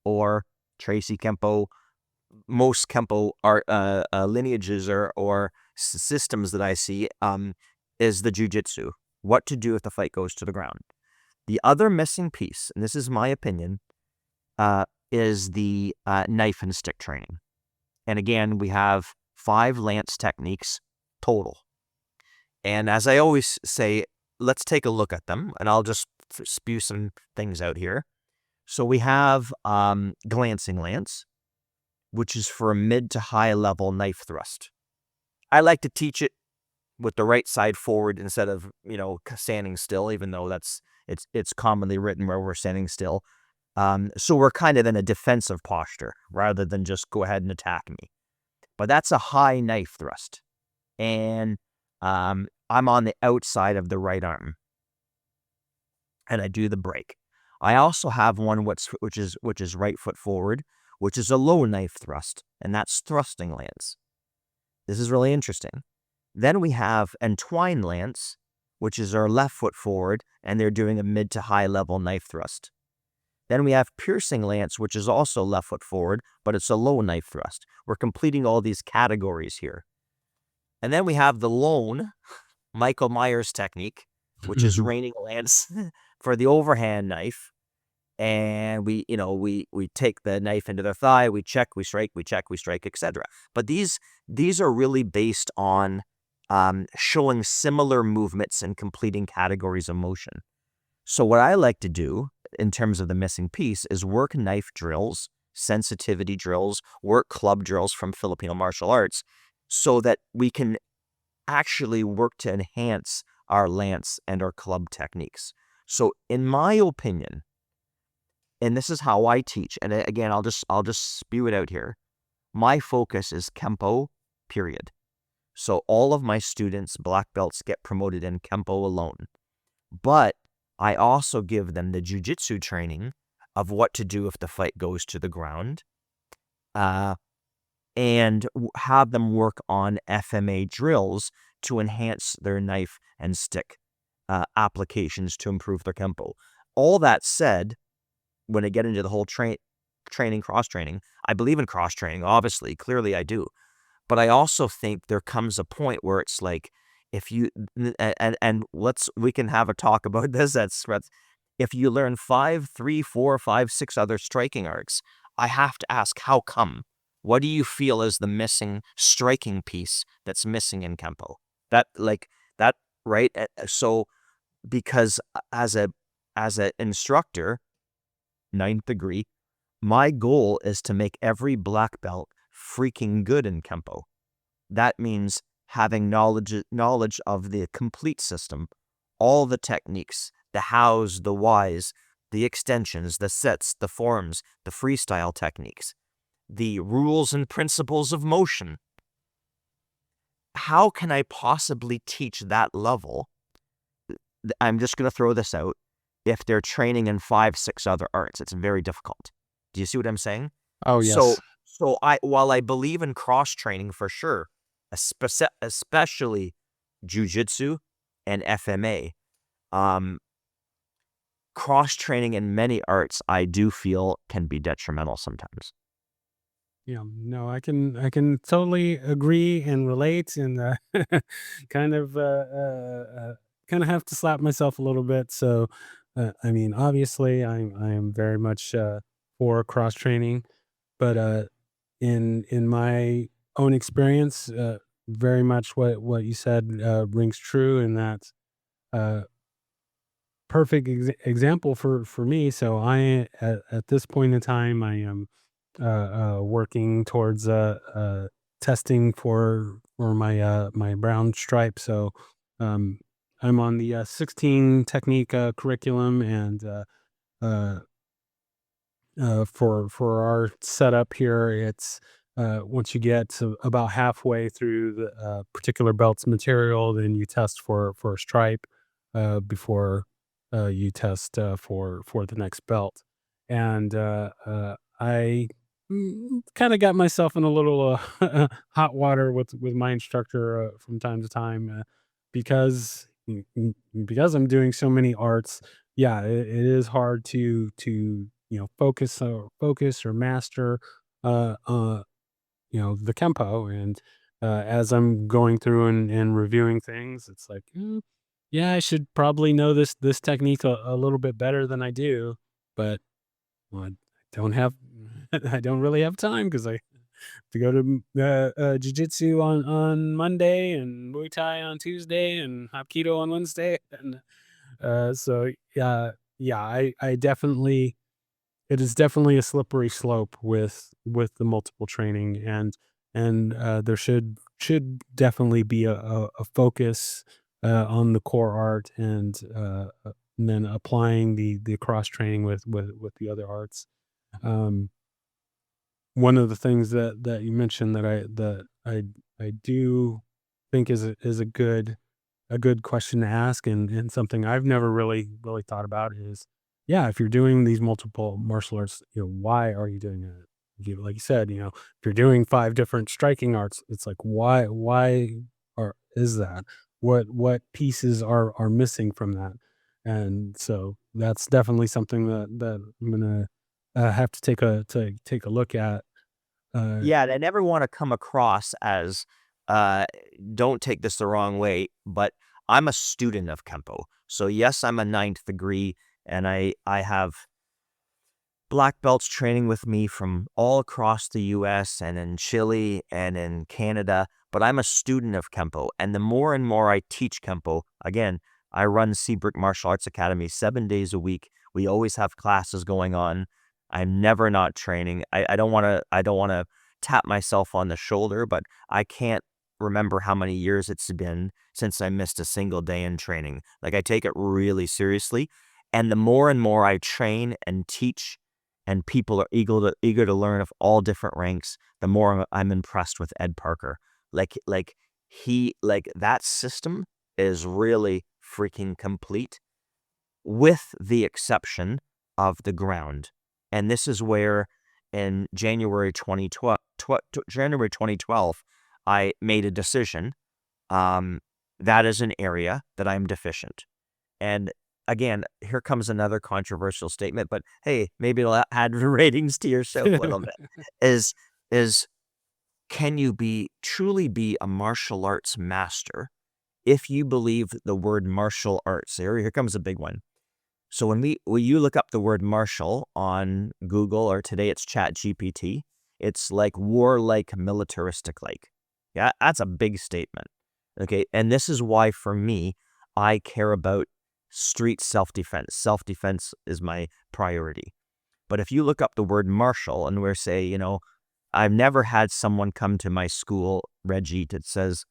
or Tracy Kempo, most Kempo art lineages or systems that I see is the jujitsu. What to do if the fight goes to the ground. The other missing piece, and this is my opinion, is the knife and stick training. And again, we have 5 lance techniques total. And as I always say, let's take a look at them, and I'll just spew some things out here. So we have glancing lance, which is for a mid to high level knife thrust. I like to teach it with the right side forward instead of, standing still, even though it's commonly written where we're standing still. So we're kind of in a defensive posture rather than just go ahead and attack me. But that's a high knife thrust. And I'm on the outside of the right arm. And I do the break. I also have one which is right foot forward, which is a low knife thrust, and that's thrusting lance. This is really interesting. Then we have entwine lance, which is our left foot forward, and they're doing a mid to high level knife thrust. Then we have piercing lance, which is also left foot forward, but it's a low knife thrust. We're completing all these categories here. And then we have the lone Michael Myers technique, which is reining lance for the overhand knife. And we take the knife into their thigh, we check, we strike, etc. But these are really based on showing similar movements and completing categories of motion. So what I like to do in terms of the missing piece is work knife drills, sensitivity drills, work club drills from Filipino martial arts so that we can actually work to enhance our lance and our club techniques. So in my opinion, and this is how I teach, and again, I'll just spew it out here. My focus is Kempo, period. So all of my students, black belts, get promoted in Kempo alone. But I also give them the jujitsu training of what to do if the fight goes to the ground, and have them work on FMA drills to enhance their knife and stick applications to improve their Kempo. All that said, when I get into the whole training, cross-training, I believe in cross-training, obviously, clearly I do. But I also think there comes a point where it's like, if you, and we can have a talk about this, if you learn 5, 3, 4, 5, 6 other striking arts, I have to ask, how come? What do you feel is the missing striking piece that's missing in Kempo? That, right? So, because as an instructor, 9th degree, my goal is to make every black belt freaking good in Kempo. That means having knowledge of the complete system, all the techniques, the hows, the whys, the extensions, the sets, the forms, the freestyle techniques, the rules and principles of motion. How can I possibly teach that level? I'm just going to throw this out. If they're training in 5, 6 other arts, it's very difficult. Do you see what I'm saying? Oh, So, yes. while I believe in cross training for sure, especially jujitsu and FMA, cross training in many arts, I do feel can be detrimental sometimes. Yeah, no, I can totally agree and relate, and kind of kind of have to slap myself a little bit. So, I mean, obviously, I am very much for cross training, but in my own experience, very much what you said rings true, and that's uh, perfect example for me. So at this point in time, I am working towards testing for my my brown stripe. So um, I'm on the 16 technique curriculum, and uh, for our setup here, it's once you get to about halfway through the particular belt's material, then you test for a stripe before. you test for the next belt. And I kind of got myself in a little hot water with my instructor from time to time because because I'm doing so many arts. Yeah, it is hard to focus or master uh, uh, the Kempo. And as I'm going through and reviewing things, it's like, yeah, I should probably know this technique a little bit better than I do, but well, I don't have I don't really have time because I have to go to jujitsu on Monday and Muay Thai on Tuesday and Hapkido on Wednesday, and so yeah, I definitely it is definitely a slippery slope with the multiple training. And there should definitely be a focus on the core art, and then applying the cross training with the other arts. um One of the things that you mentioned that I do think is a good question to ask, and something I've never really thought about is, yeah, if you're doing these multiple martial arts, why are you doing it? Like you said, if you're doing 5 different striking arts, it's like, why are is that? What pieces are missing from that? And so that's definitely something that I'm gonna have to take a look at. Uh, Yeah, and I never wanna come across as, uh don't take this the wrong way, but I'm a student of Kempo. So, yes, I'm a ninth degree, and I have black belts training with me from all across the US and in Chile and in Canada, but I'm a student of Kempo. And the more and more I teach Kempo, again, I run Seabrook Martial Arts Academy 7 days a week. We always have classes going on. I'm never not training. I don't wanna tap myself on the shoulder, but I can't remember how many years it's been since I missed a single day in training. Like, I take it really seriously. And the more and more I train and teach and people are eager to learn of all different ranks, the more I'm impressed with Ed Parker. That system is really freaking complete, with the exception of the ground. And this is where in January 2012, I made a decision. Um, that is an area that I'm deficient. And again, here comes another controversial statement, but hey, maybe it'll add ratings to your show a little bit. Is is can you be truly be a martial arts master if you believe the word martial arts? Here comes a big one. So when you look up the word martial on Google, or today it's Chat GPT, it's like warlike, militaristic like. Yeah, that's a big statement. Okay, and this is why for me, I care about street self-defense. Self-defense is my priority. But if you look up the word martial and we're say, I've never had someone come to my school, Reggie, that says,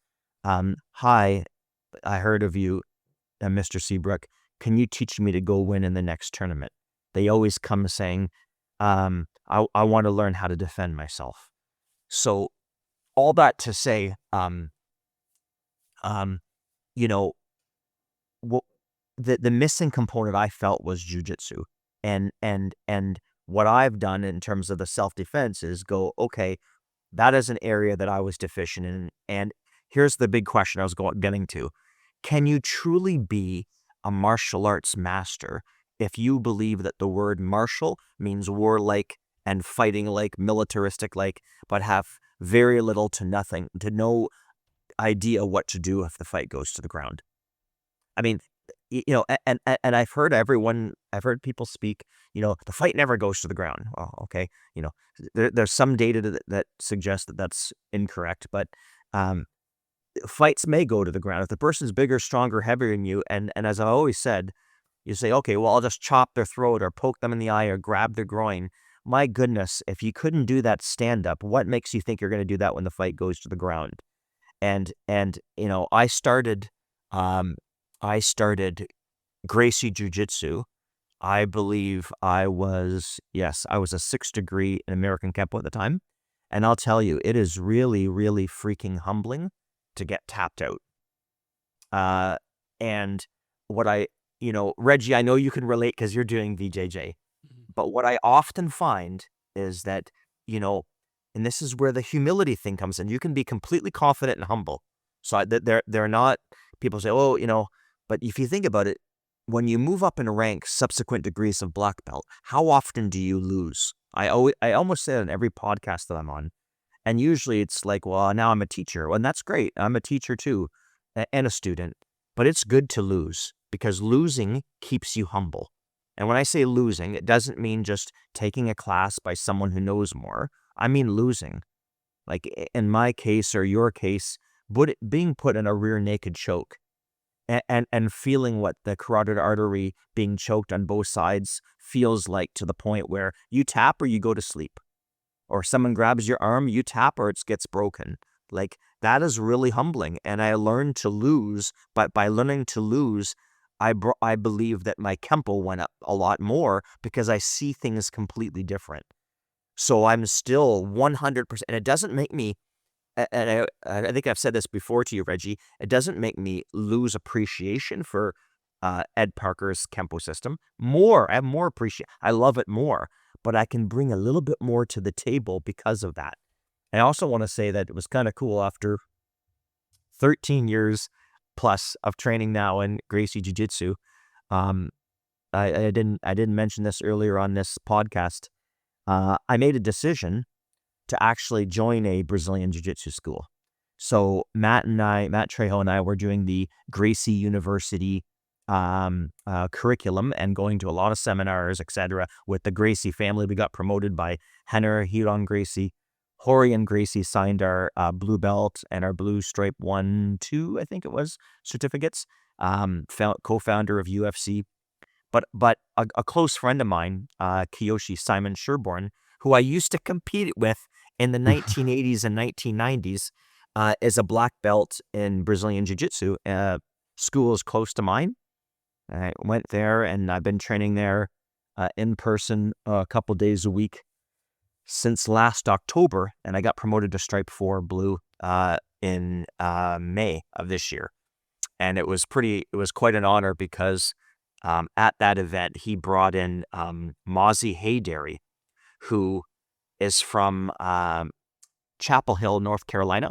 hi, I heard of you, Mr. Seabrook, can you teach me to go win in the next tournament? They always come saying, I want to learn how to defend myself. So all that to say, um, you know, what the missing component I felt was jujitsu. And what I've done in terms of the self-defense is go, okay, that is an area that I was deficient in. And here's the big question I was getting to. Can you truly be a martial arts master if you believe that the word martial means warlike and fighting like, militaristic like, but have very little to nothing, to no idea what to do if the fight goes to the ground? I mean, and I've heard people speak, the fight never goes to the ground. Well, okay, there's some data that suggests that that's incorrect, but um, fights may go to the ground if the person's bigger, stronger, heavier than you. And as I always said, you say, okay, well, I'll just chop their throat or poke them in the eye or grab their groin. My goodness, if you couldn't do that stand up, what makes you think you're going to do that when the fight goes to the ground? And um, I started Gracie Jiu Jitsu. I believe I was a 6th degree in American Kempo at the time. And I'll tell you, it is really, really freaking humbling to get tapped out. And what I, Reggie, I know you can relate because you're doing VJJ. But what I often find is that, you know, and this is where the humility thing comes in. You can be completely confident and humble. So they're not, people say, oh, but if you think about it, when you move up in rank, subsequent degrees of black belt, how often do you lose? I almost say it on every podcast that I'm on. And usually it's like, well, now I'm a teacher. Well, and that's great. I'm a teacher too, and a student. But it's good to lose because losing keeps you humble. And when I say losing, it doesn't mean just taking a class by someone who knows more. I mean losing. Like in my case or your case, being put in a rear naked choke and feeling what the carotid artery being choked on both sides feels like, to the point where you tap or you go to sleep, or someone grabs your arm, you tap or it gets broken. Like, that is really humbling. And I learned to lose, but by learning to lose, I believe that my Kempo went up a lot more because I see things completely different. So I'm still 100%, and it doesn't make me, and I think I've said this before to you, Reggie, it doesn't make me lose appreciation for Ed Parker's Kempo system. I have more appreciation. I love it more, but I can bring a little bit more to the table because of that. I also want to say that it was kind of cool after 13 years plus of training now in Gracie Jiu-Jitsu. Um, I didn't mention this earlier on this podcast. I made a decision to actually join a Brazilian Jiu-Jitsu school. So Matt Trejo and I were doing the Gracie University curriculum and going to a lot of seminars, etc. With the Gracie family. We got promoted by Henner Hiron Gracie. Horian Gracie signed our blue belt and our blue stripe 1, 2, I think it was, certificates. Co-founder of UFC. But a close friend of mine, Kiyoshi Simon Sherborne, who I used to compete with in the 1980s and 1990s, is a black belt in Brazilian Jiu-Jitsu. School is close to mine. I went there, and I've been training there in person a couple days a week since last October, and I got promoted to Stripe 4 Blue in May of this year. And it was quite an honor because at that event, he brought in Mozzie Haydary, who is from Chapel Hill, North Carolina.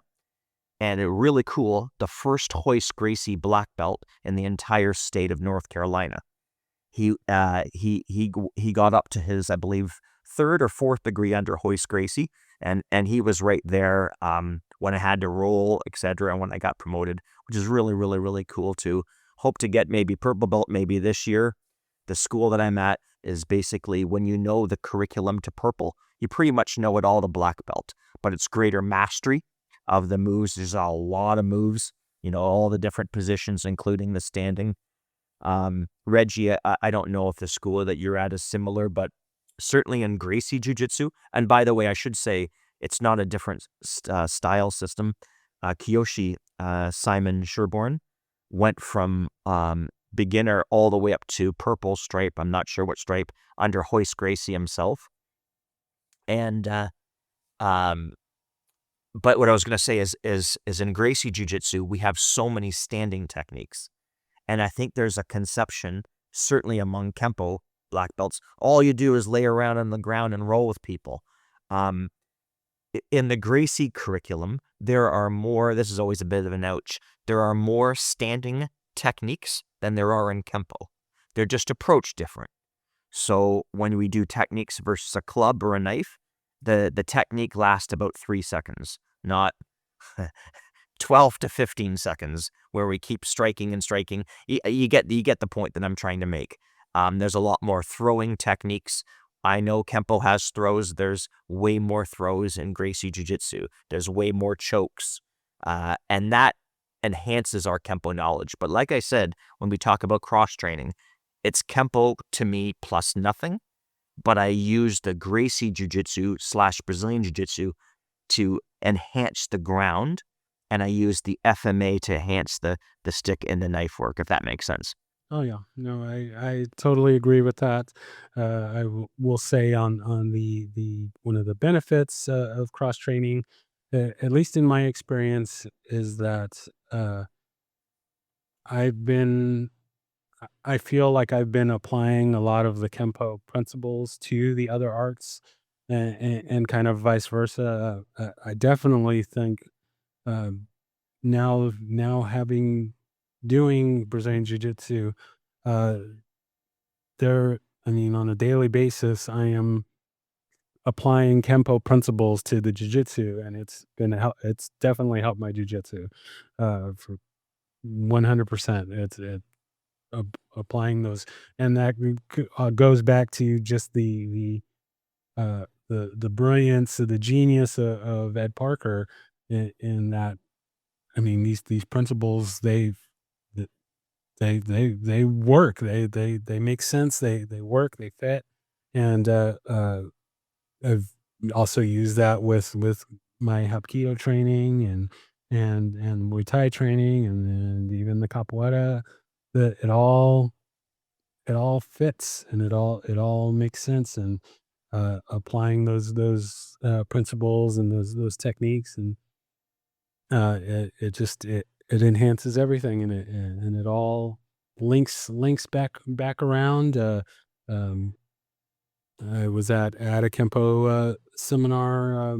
And it really cool, the first Hoist Gracie black belt in the entire state of North Carolina. He got up to his, I believe, third or fourth degree under Hoist Gracie, and he was right there when I had to roll, etc., and when I got promoted, which is really, really, really cool too. Hope to get maybe purple belt maybe this year. The school that I'm at is basically, when you know the curriculum to purple, you pretty much know it all to black belt, but it's greater mastery of the moves. There's a lot of moves, all the different positions, including the standing. Reggie, I don't know if the school that you're at is similar, but certainly in Gracie Jiu-Jitsu, and by the way, I should say, it's not a different style system. Kiyoshi Simon Sherborne went from beginner all the way up to purple stripe. I'm not sure what stripe, under Hoist Gracie himself. And but what I was going to say is in Gracie Jiu-Jitsu, we have so many standing techniques. And I think there's a conception, certainly among Kempo black belts, all you do is lay around on the ground and roll with people. In the Gracie curriculum, there are more, this is always a bit of an ouch, there are more standing techniques than there are in Kempo. They're just approached different. So when we do techniques versus a club or a knife, the technique lasts about 3 seconds, not 12 to 15 seconds, where we keep striking and striking. You get the point that I'm trying to make. There's a lot more throwing techniques. I know Kempo has throws. There's way more throws in Gracie Jiu-Jitsu. There's way more chokes. And that enhances our Kempo knowledge. But like I said, when we talk about cross-training, it's Kempo to me plus nothing. But I use the Gracie Jiu-Jitsu / Brazilian Jiu-Jitsu to enhance the ground, and I use the FMA to enhance the stick and the knife work, if that makes sense. Oh yeah, no, I totally agree with that. Will say on the one of the benefits of cross training, at least in my experience, is that I've been I feel like I've been applying a lot of the Kempo principles to the other arts, and kind of vice versa. I definitely think, um, now having doing Brazilian Jiu-Jitsu, uh, there I mean, on a daily basis, I am applying Kempo principles to the Jiu-Jitsu, and it's definitely helped my Jiu-Jitsu, for 100%. Applying those, and that goes back to just the brilliance, the genius of Ed Parker, in that, I mean, these principles, th they work, they make sense, they work, they fit, and, I've also used that with my Hapkido training, and Muay Thai training, and even the Capoeira, that it all fits, and it all makes sense, and, applying those principles and those techniques, and, it enhances everything, and it all links back around. I was at a Kempo, seminar, a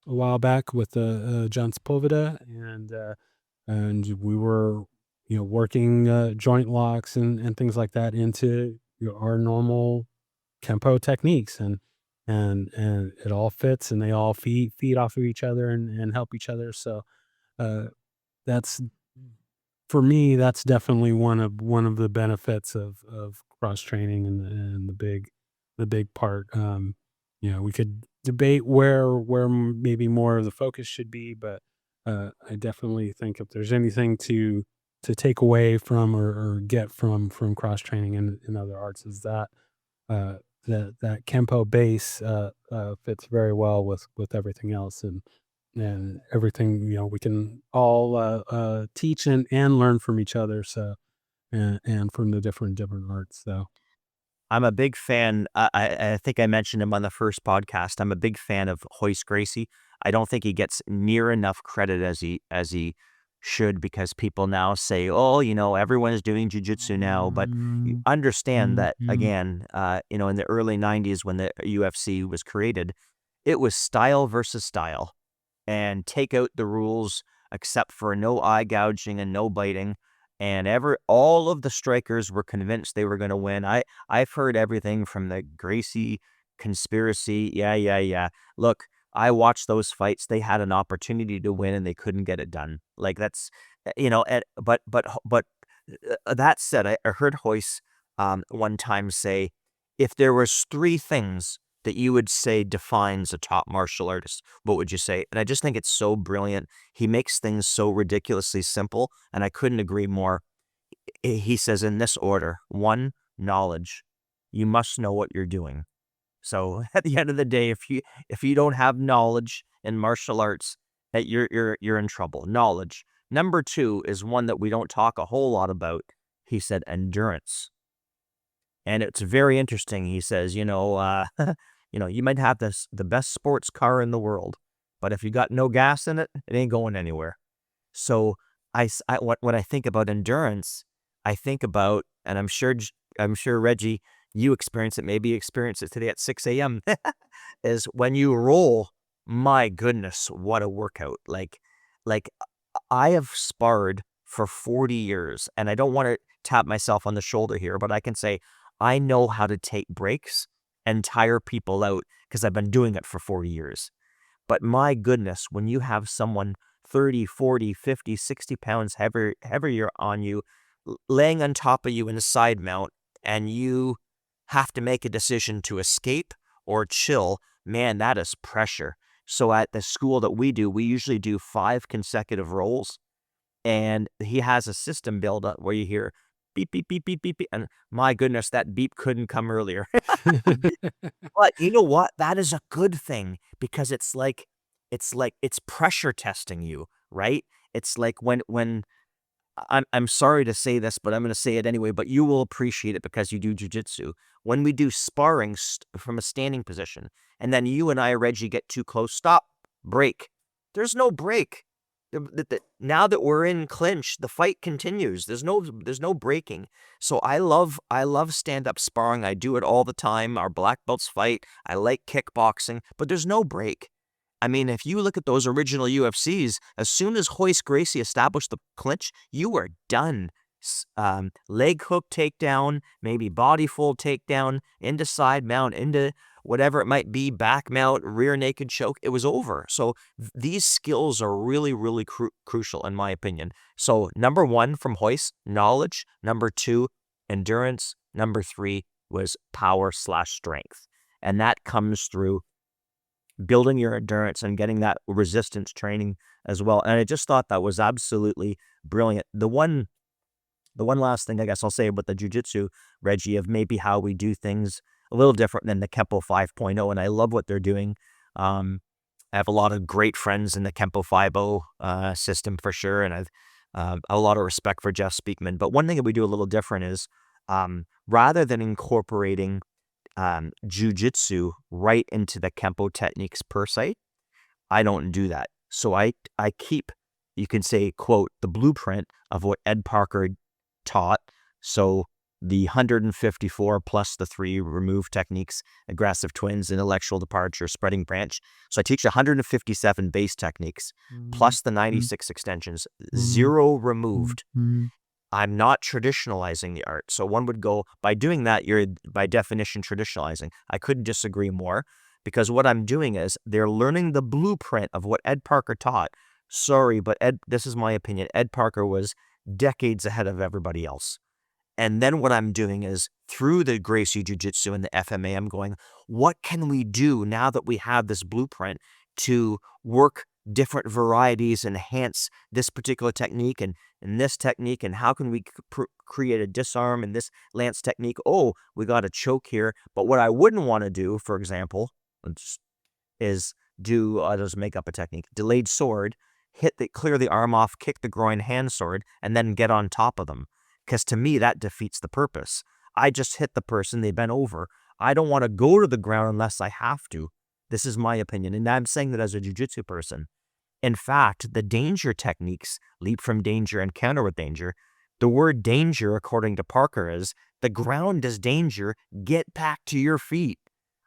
while back with, John Spoveda, and we were, working, joint locks and things like that into our normal Kempo techniques, and it all fits, and they all feed off of each other, and help each other. So, uh, that's for me, that's definitely one of the benefits of cross training, and the big part. We could debate where maybe more of the focus should be, but, I definitely think if there's anything to take away from, or get from cross training in other arts, is that, uh, that Kempo base, fits very well with everything else, and everything, we can all, teach and learn from each other, so, and from the different arts, so. I'm a big fan. I think I mentioned him on the first podcast. I'm a big fan of Hoist Gracie. I don't think he gets near enough credit as he should, because people now say, "Oh, everyone is doing jujitsu now." But you understand that again. In the early '90s when the UFC was created, it was style versus style, and take out the rules except for no eye gouging and no biting. And all of the strikers were convinced they were going to win. I've heard everything from the Gracie conspiracy. Yeah, yeah, yeah. Look, I watched those fights. They had an opportunity to win and they couldn't get it done. Like that's but that said, I heard Hoyce one time say, if there was three things that you would say defines a top martial artist, what would you say? And I just think it's so brilliant. He makes things so ridiculously simple, and I couldn't agree more. He says in this order: one, knowledge. You must know what you're doing. So at the end of the day, if you don't have knowledge in martial arts, you're in trouble. Knowledge. Number two is one that we don't talk a whole lot about. He said endurance. And it's very interesting. He says, you might have the best sports car in the world, but if you got no gas in it, it ain't going anywhere. So when I think about endurance, I think about, and I'm sure Reggie, you experience it. Maybe you experience it today at 6 a.m. Is when you roll. My goodness, what a workout! Like I have sparred for 40 years, and I don't want to tap myself on the shoulder here, but I can say I know how to take breaks and tire people out because I've been doing it for 40 years. But my goodness, when you have someone 30, 40, 50, 60 pounds heavier on you, laying on top of you in a side mount, and you have to make a decision to escape or chill, man, that is pressure. So at the school that we do, we usually do 5 consecutive rolls, and he has a system built up where you hear beep, beep, beep, beep, beep, beep. And my goodness, that beep couldn't come earlier. But you know what? That is a good thing because it's pressure testing you, right? It's like when I'm sorry to say this, but I'm going to say it anyway, but you will appreciate it because you do jujitsu. When we do sparring from a standing position, and then you and I, Reggie, get too close, stop, break. There's no break. now that we're in clinch, the fight continues. There's no breaking. So I love stand-up sparring. I do it all the time. Our black belts fight. I like kickboxing, but there's no break. I mean, if you look at those original UFCs, as soon as Hoist Gracie established the clinch, you were done. Leg hook takedown, maybe body fold takedown, into side mount, into whatever it might be, back mount, rear naked choke. It was over. So these skills are really, really crucial in my opinion. So number one from Hoist, knowledge. Number two, endurance. Number three was power/strength. And that comes through building your endurance and getting that resistance training as well. And I just thought that was absolutely brilliant. The one last thing I guess I'll say about the jujitsu, Reggie, of maybe how we do things a little different than the Kempo 5.0, and I love what they're doing. I have a lot of great friends in the Kempo 5.0 system for sure, and I've a lot of respect for Jeff Speakman. But one thing that we do a little different is rather than incorporating jujitsu right into the Kempo techniques per se, I don't do that. So I keep, you can say, quote, the blueprint of what Ed Parker taught. So the 154 plus the 3 remove techniques, aggressive twins, intellectual departure, spreading branch. So I teach 157 base techniques plus the 96 extensions, 0 removed. I'm not traditionalizing the art. So one would go, by doing that, you're by definition traditionalizing. I couldn't disagree more, because what I'm doing is they're learning the blueprint of what Ed Parker taught. Sorry, but this is my opinion. Ed Parker was decades ahead of everybody else. And then what I'm doing is through the Gracie Jiu-Jitsu and the FMA, I'm going, what can we do now that we have this blueprint to work different varieties, enhance this particular technique and this technique, and how can we create a disarm in this lance technique? Oh, we got a choke here. But what I wouldn't want to do, for example, is do, I'll just make up a technique, delayed sword, clear the arm off, kick the groin, hand sword, and then get on top of them. Because to me, that defeats the purpose. I just hit the person, they bent over. I don't want to go to the ground unless I have to. This is my opinion, and I'm saying that as a jiu-jitsu person. In fact, the danger techniques, leap from danger and counter with danger, the word danger, according to Parker, is the ground is danger, get back to your feet,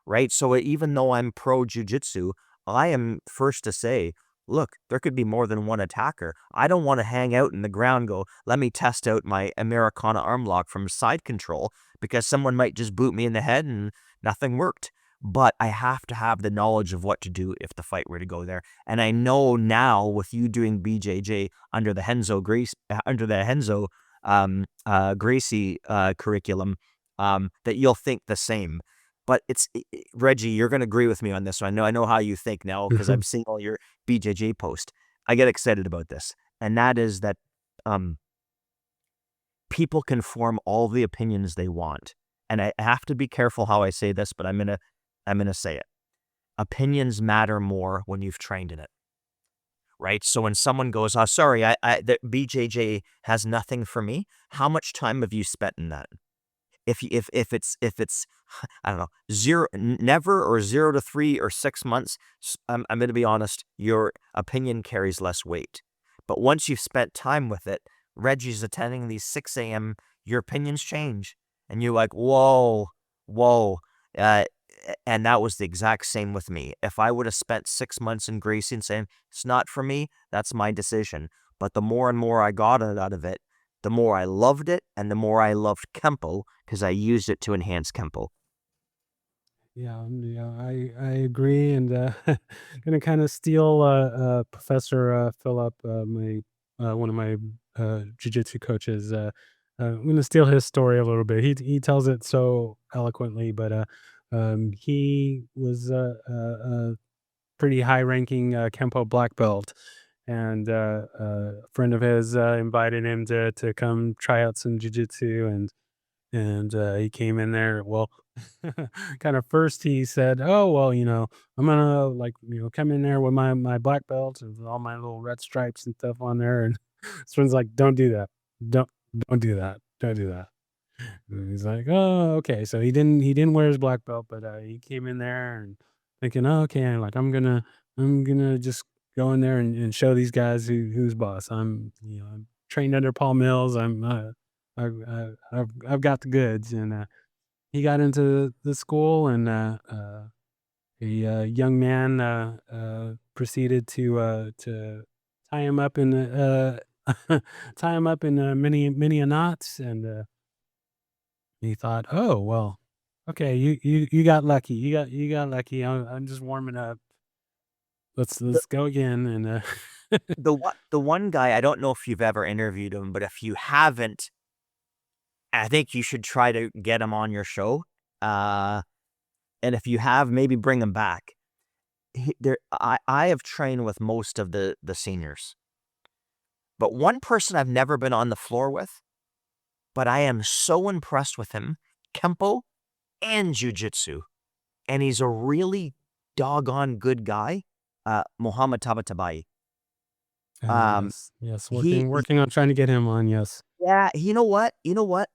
right? So even though I'm pro jiu-jitsu, I am first to say, look, there could be more than one attacker. I don't want to hang out in the ground, go, let me test out my Americana arm lock from side control, because someone might just boot me in the head and nothing worked. But I have to have the knowledge of what to do if the fight were to go there. And I know now, with you doing BJJ under the Henzo Gracie curriculum, that you'll think the same. But Reggie, you're going to agree with me on this one. I know how you think now, because I'm seeing all your BJJ posts. I get excited about this, and that is that people can form all the opinions they want. And I have to be careful how I say this, but I'm gonna say it. Opinions matter more when you've trained in it, right? So when someone goes, "Oh, sorry, the BJJ has nothing for me," how much time have you spent in that? If it's I don't know, never, or 0 to 3 or 6 months, I'm going to be honest, your opinion carries less weight. But once you've spent time with it, Reggie's attending these 6 a.m., your opinions change, and you're like, whoa, whoa. And that was the exact same with me. If I would have spent 6 months in Gracie and saying, it's not for me, that's my decision. But the more and more I got out of it, the more I loved it, and the more I loved Kempo, because I used it to enhance Kempo. Yeah, I agree, and gonna kind of steal Professor Philip, my one of my jujitsu coaches. I'm gonna steal his story a little bit. He tells it so eloquently, but he was a pretty high-ranking Kempo black belt, and a friend of his invited him to come try out some jujitsu, and he came in there. Well, kind of first he said, "Oh well, I'm gonna like come in there with my black belt and with all my little red stripes and stuff on there." And his friend's like, "Don't do that. Don't don't do that. Don't do that." And he's like, "Oh, okay." So he didn't wear his black belt, but he came in there and thinking, "Oh, okay, like I'm gonna just." go in there and show these guys who's boss. I'm trained under Paul Mills. I've got the goods." And he got into the school, and a young man proceeded to tie him up in tie him up in many a knots, and he thought, "Oh well, okay, you got lucky. You got lucky. I'm just warming up. The Let's go again." And the one guy, I don't know if you've ever interviewed him, but if you haven't, I think you should try to get him on your show. Uh, and if you have, maybe bring him back. I have trained with most of the seniors, but one person I've never been on the floor with, but I am so impressed with him, Kempo and Jujitsu, and he's a really doggone good guy, Mohammed Tabatabai. Um, yes, yes, he working on trying to get him on. Yes. Yeah, you know what? You know what?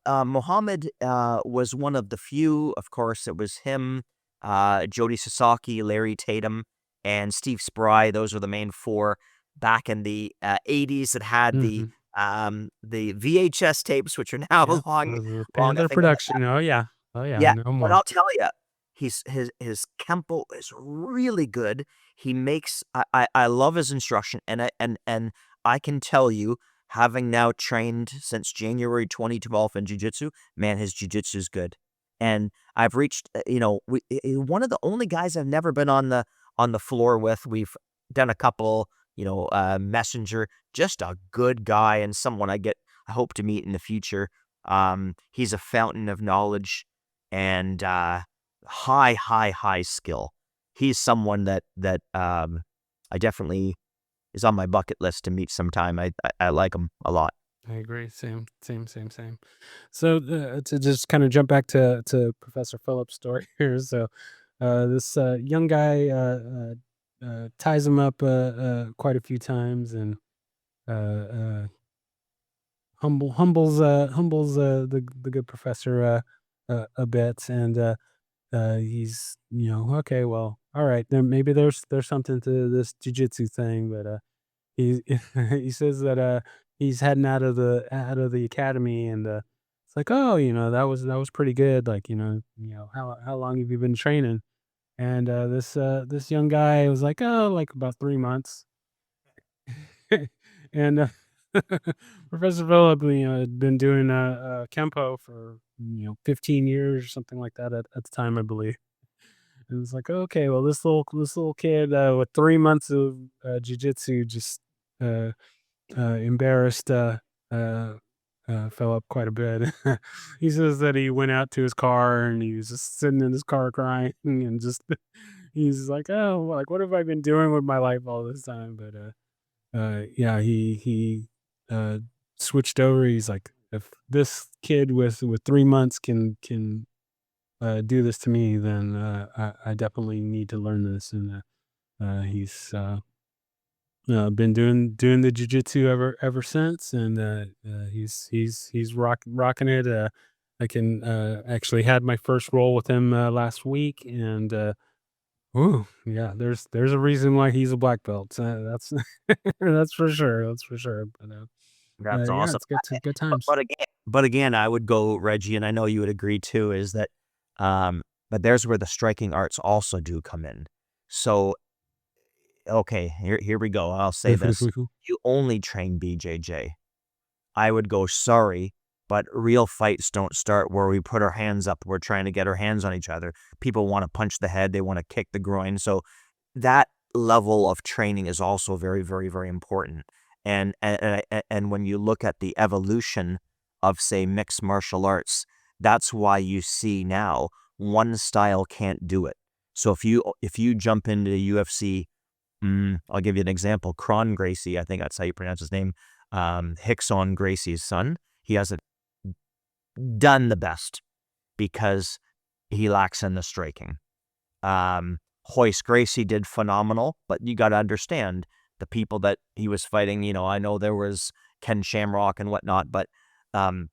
Mohammed, was one of the few, of course, it was him, Jody Sasaki, Larry Tatum, and Steve Spry. Those were the main 4 back in the, '80s that had Hmm. the VHS tapes, which are now Yeah, the long, I Panther think, on the production. Oh yeah, oh yeah. yeah, No but more. I'll tell you, his Kempo is really good. He makes I love his instruction, and I can tell you, having now trained since January 2012 in jiu-jitsu, man, his jiu-jitsu is good. And I've reached, one of the only guys I've never been on the floor with. We've done a couple, messenger, just a good guy and someone I hope to meet in the future. He's a fountain of knowledge and high, high, high skill. He's someone that I definitely is on my bucket list to meet sometime. I like him a lot. I agree. Same. So to just kind of jump back to Professor Phillips' story here. So this young guy ties him up quite a few times, and uh, humbles the good professor a bit, and he's, okay, well, all right, then maybe there's something to this jujitsu thing, but he he says that he's heading out of the academy, and it's like, oh, that was pretty good, like, how long have you been training? And this young guy was like, oh, like about 3 months. And Professor Phillip, had been doing Kempo for 15 years or something like that at the time, I believe. And it's like, okay, well, this little kid with 3 months of jujitsu just uh, embarrassed Philip quite a bit. He says that he went out to his car and he was just sitting in his car crying and just he's like, oh, like what have I been doing with my life all this time? But yeah, he uh, switched over. He's like, if this kid with 3 months can do this to me, then I definitely need to learn this. And he's been doing the jujitsu ever since, and he's rocking it. I can actually had my first roll with him last week, and ooh, yeah, there's a reason why he's a black belt. That's that's for sure. That's for sure. But That's yeah, awesome. it's good But times. but again but again, I would go, Reggie, and I know you would agree too, is that, but there's where the striking arts also do come in. So, okay, here we go. I'll say this. You only train BJJ. I would go, sorry, but real fights don't start where we put our hands up. We're trying to get our hands on each other. People want to punch the head. They want to kick the groin. So that level of training is also very, very, very important. And when you look at the evolution of, say, mixed martial arts, that's why you see now one style can't do it. So if you jump into the UFC, I'll give you an example. Kron Gracie, I think that's how you pronounce his name. Hickson Gracie's son. He hasn't done the best because he lacks in the striking. Hoist Gracie did phenomenal, but you got to understand the people that he was fighting. I know there was Ken Shamrock and whatnot, but um,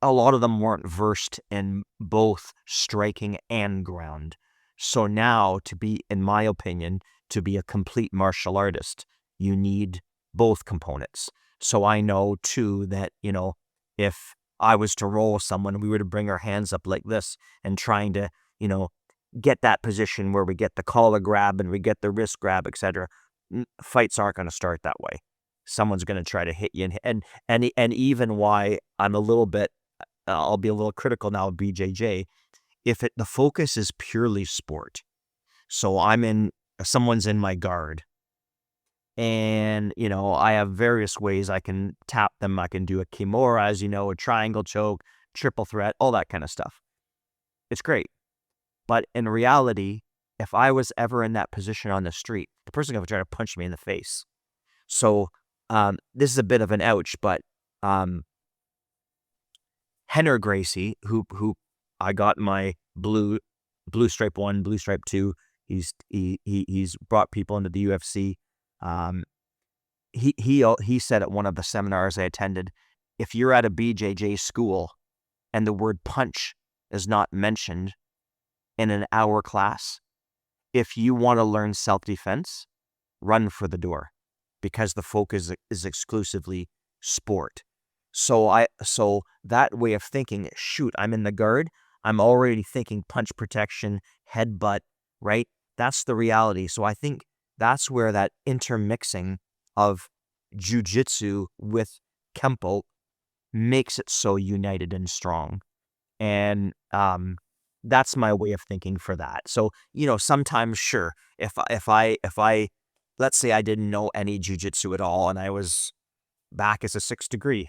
a lot of them weren't versed in both striking and ground. So now, to be, in my opinion, to be a complete martial artist, you need both components. So I know too that, if I was to roll someone, we were to bring our hands up like this and trying to, you know, get that position where we get the collar grab and we get the wrist grab, etc. Fights aren't going to start that way. Someone's going to try to hit you, and even why I'm a little bit, I'll be a little critical now of BJJ. If the focus is purely sport, so someone's in my guard, and I have various ways I can tap them. I can do a kimura, as a triangle choke, triple threat, all that kind of stuff. It's great. But in reality, if I was ever in that position on the street, the person's going to try to punch me in the face. So this is a bit of an ouch, but Henner Gracie, who I got my blue stripe 1, blue stripe 2. He's brought people into the UFC. He said at one of the seminars I attended, if you're at a BJJ school and the word punch is not mentioned in an hour class, if you want to learn self-defense, run for the door, because the focus is exclusively sport. So that way of thinking, shoot, I'm in the guard, I'm already thinking punch protection, headbutt, right? That's the reality. So I think that's where that intermixing of jujitsu with Kempo makes it so united and strong. And that's my way of thinking for that. So, sometimes, sure, if I let's say I didn't know any jujitsu at all and I was back as a 6th degree,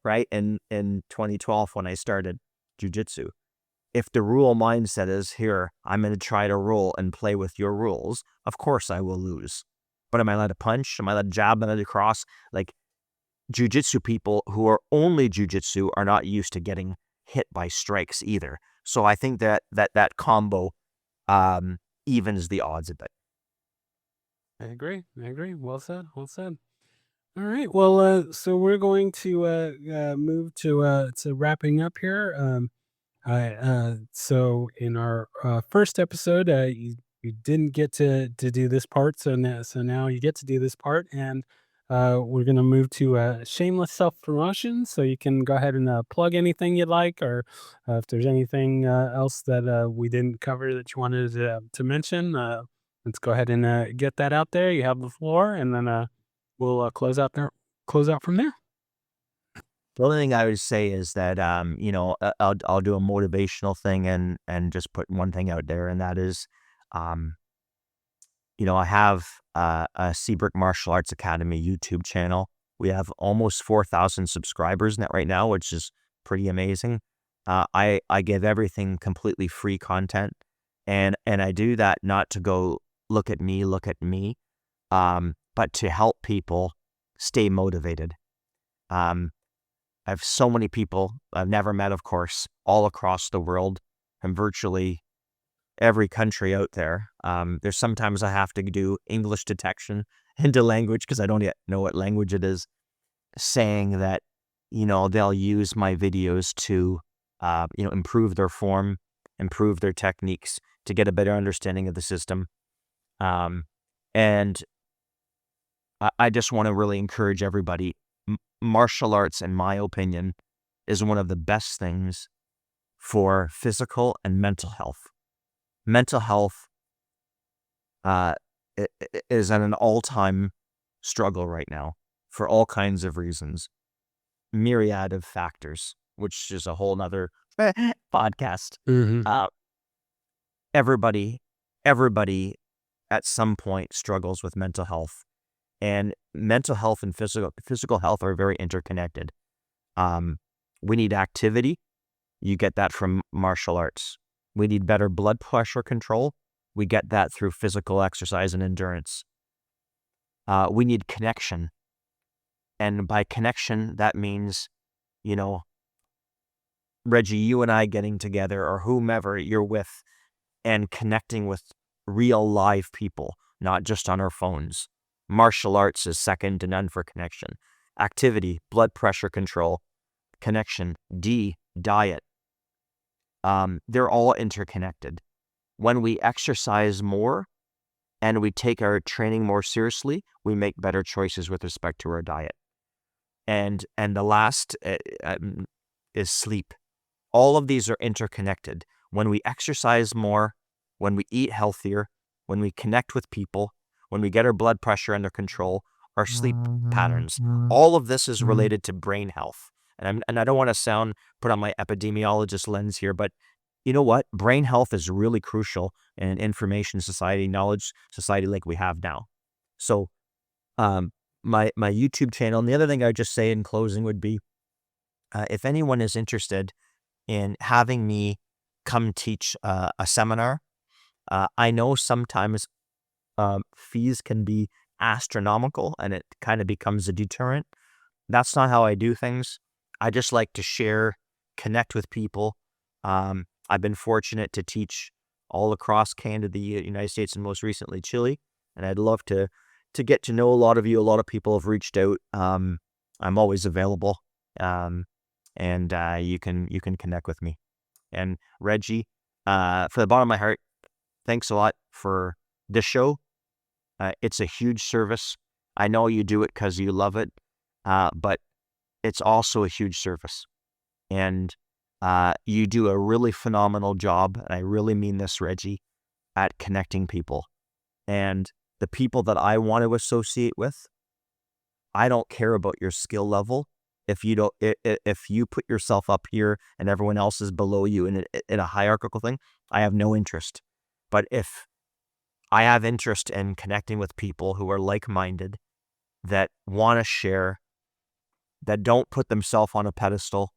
right? In 2012 when I started jujitsu. If the rule mindset is, here, I'm going to try to roll and play with your rules, of course I will lose. But am I allowed to punch? Am I allowed to jab? Am I allowed to cross? Like, jujitsu people who are only jujitsu are not used to getting hit by strikes either. So I think that combo evens the odds a bit. I agree. Well said. Well said. All right. Well, so we're going to move to wrapping up here. So in our first episode, you didn't get to do this part, so now you get to do this part, and we're gonna move to shameless self promotion. So you can go ahead and plug anything you'd like, or if there's anything else that we didn't cover that you wanted to mention. Let's go ahead and get that out there. You have the floor, and then we'll close out from there. The only thing I would say is that, I'll do a motivational thing and just put one thing out there, and that is, I have a Seabrook Martial Arts Academy YouTube channel. We have almost 4,000 subscribers net right now, which is pretty amazing. I give everything completely free content, and I do that not to go look at me, but to help people stay motivated. I have so many people I've never met, of course, all across the world, and virtually every country out there. There's sometimes I have to do English detection into language because I don't yet know what language it is, saying that, they'll use my videos to, improve their form, improve their techniques, to get a better understanding of the system. And I just want to really encourage everybody. Martial arts, in my opinion, is one of the best things for physical and mental health. Mental health is at an all-time struggle right now for all kinds of reasons, myriad of factors, which is a whole nother podcast. Mm-hmm. Everybody at some point struggles with mental health. And mental health and physical health are very interconnected. We need activity. You get that from martial arts. We need better blood pressure control. We get that through physical exercise and endurance. We need connection. And by connection, that means, Reggie, you and I getting together, or whomever you're with, and connecting with real live people, not just on our phones. Martial arts is second to none for connection. Activity, blood pressure control, connection, diet. They're all interconnected. When we exercise more and we take our training more seriously, we make better choices with respect to our diet. And the last is sleep. All of these are interconnected. When we exercise more, when we eat healthier, when we connect with people, when we get our blood pressure under control, our sleep patterns, all of this is related to brain health. And I don't want to put on my epidemiologist lens here, but you know what? Brain health is really crucial in information society, knowledge society like we have now. So um, my YouTube channel, and the other thing I would just say in closing would be, if anyone is interested in having me come teach a seminar, I know sometimes fees can be astronomical and it kind of becomes a deterrent. That's not how I do things. I just like to share, connect with people. I've been fortunate to teach all across Canada, the United States, and most recently Chile. And I'd love to get to know a lot of you. A lot of people have reached out. I'm always available, and you can connect with me. And Reggie, for the bottom of my heart, thanks a lot for this show. It's a huge service. I know you do it because you love it, but it's also a huge service. And you do a really phenomenal job, and I really mean this, Reggie, at connecting people. And the people that I want to associate with, I don't care about your skill level. If you don't, if you put yourself up here and everyone else is below you in a hierarchical thing, I have no interest. But if I have interest in connecting with people who are like-minded, that want to share, that don't put themselves on a pedestal,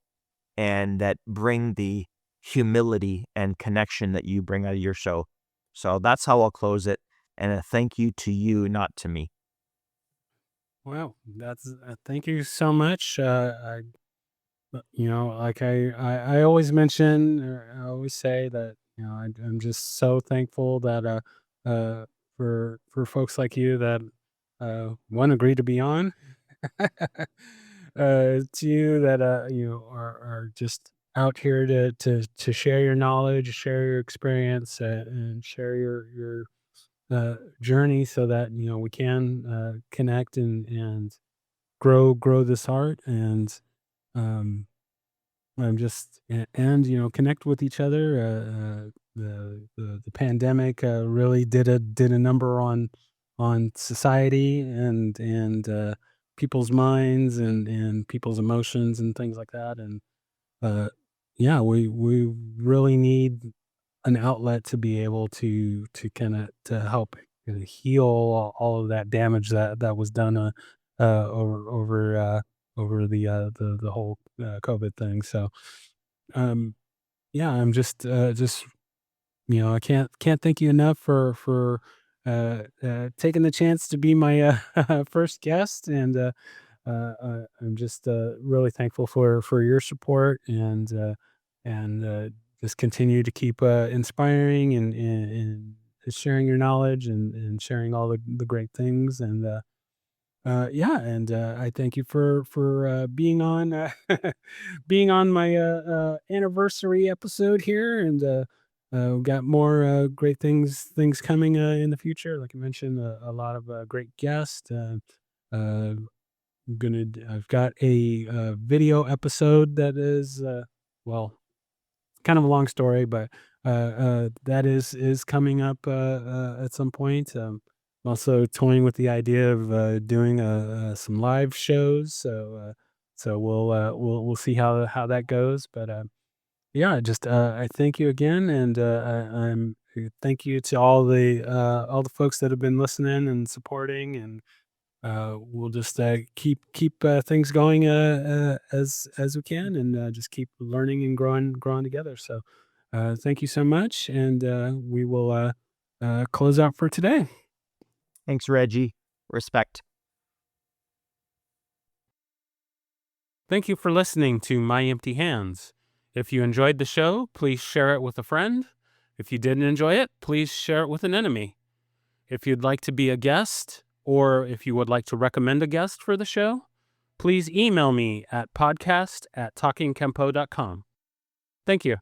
and that bring the humility and connection that you bring out of your show. So that's how I'll close it. And a thank you to you, not to me. Wow, that's thank you so much. Like I always mention, or I always say that I'm just so thankful that for folks like you that one agree to be on, two that are just out here to share your knowledge, share your experience, and share your journey, so that we can connect and grow this art. And um I'm just and connect with each other. The pandemic really did a number on society and people's minds and people's emotions and things like that. And uh, yeah, we really need an outlet to be able to kind of to help heal all of that damage that was done over the whole COVID thing. So um, yeah, I'm just I can't thank you enough for taking the chance to be my first guest. And I'm just really thankful for your support and just continue to keep inspiring and sharing your knowledge and sharing all the great things. And yeah, and I thank you for being on being on my anniversary episode here. And we've got more great things coming in the future. Like I mentioned, a lot of great guests. Uh, I've got a video episode that is well, kind of a long story, but that is coming up at some point. I'm also toying with the idea of doing some live shows. So we'll see how that goes. But yeah, just I thank you again. And thank you to all the folks that have been listening and supporting. And we'll just keep things going as we can, and just keep learning and growing together. So thank you so much, and we will close out for today. Thanks, Reggie. Respect. Thank you for listening to My Empty Hands. If you enjoyed the show, please share it with a friend. If you didn't enjoy it, please share it with an enemy. If you'd like to be a guest, or if you would like to recommend a guest for the show, please email me at podcast@talkingkempo.com. Thank you.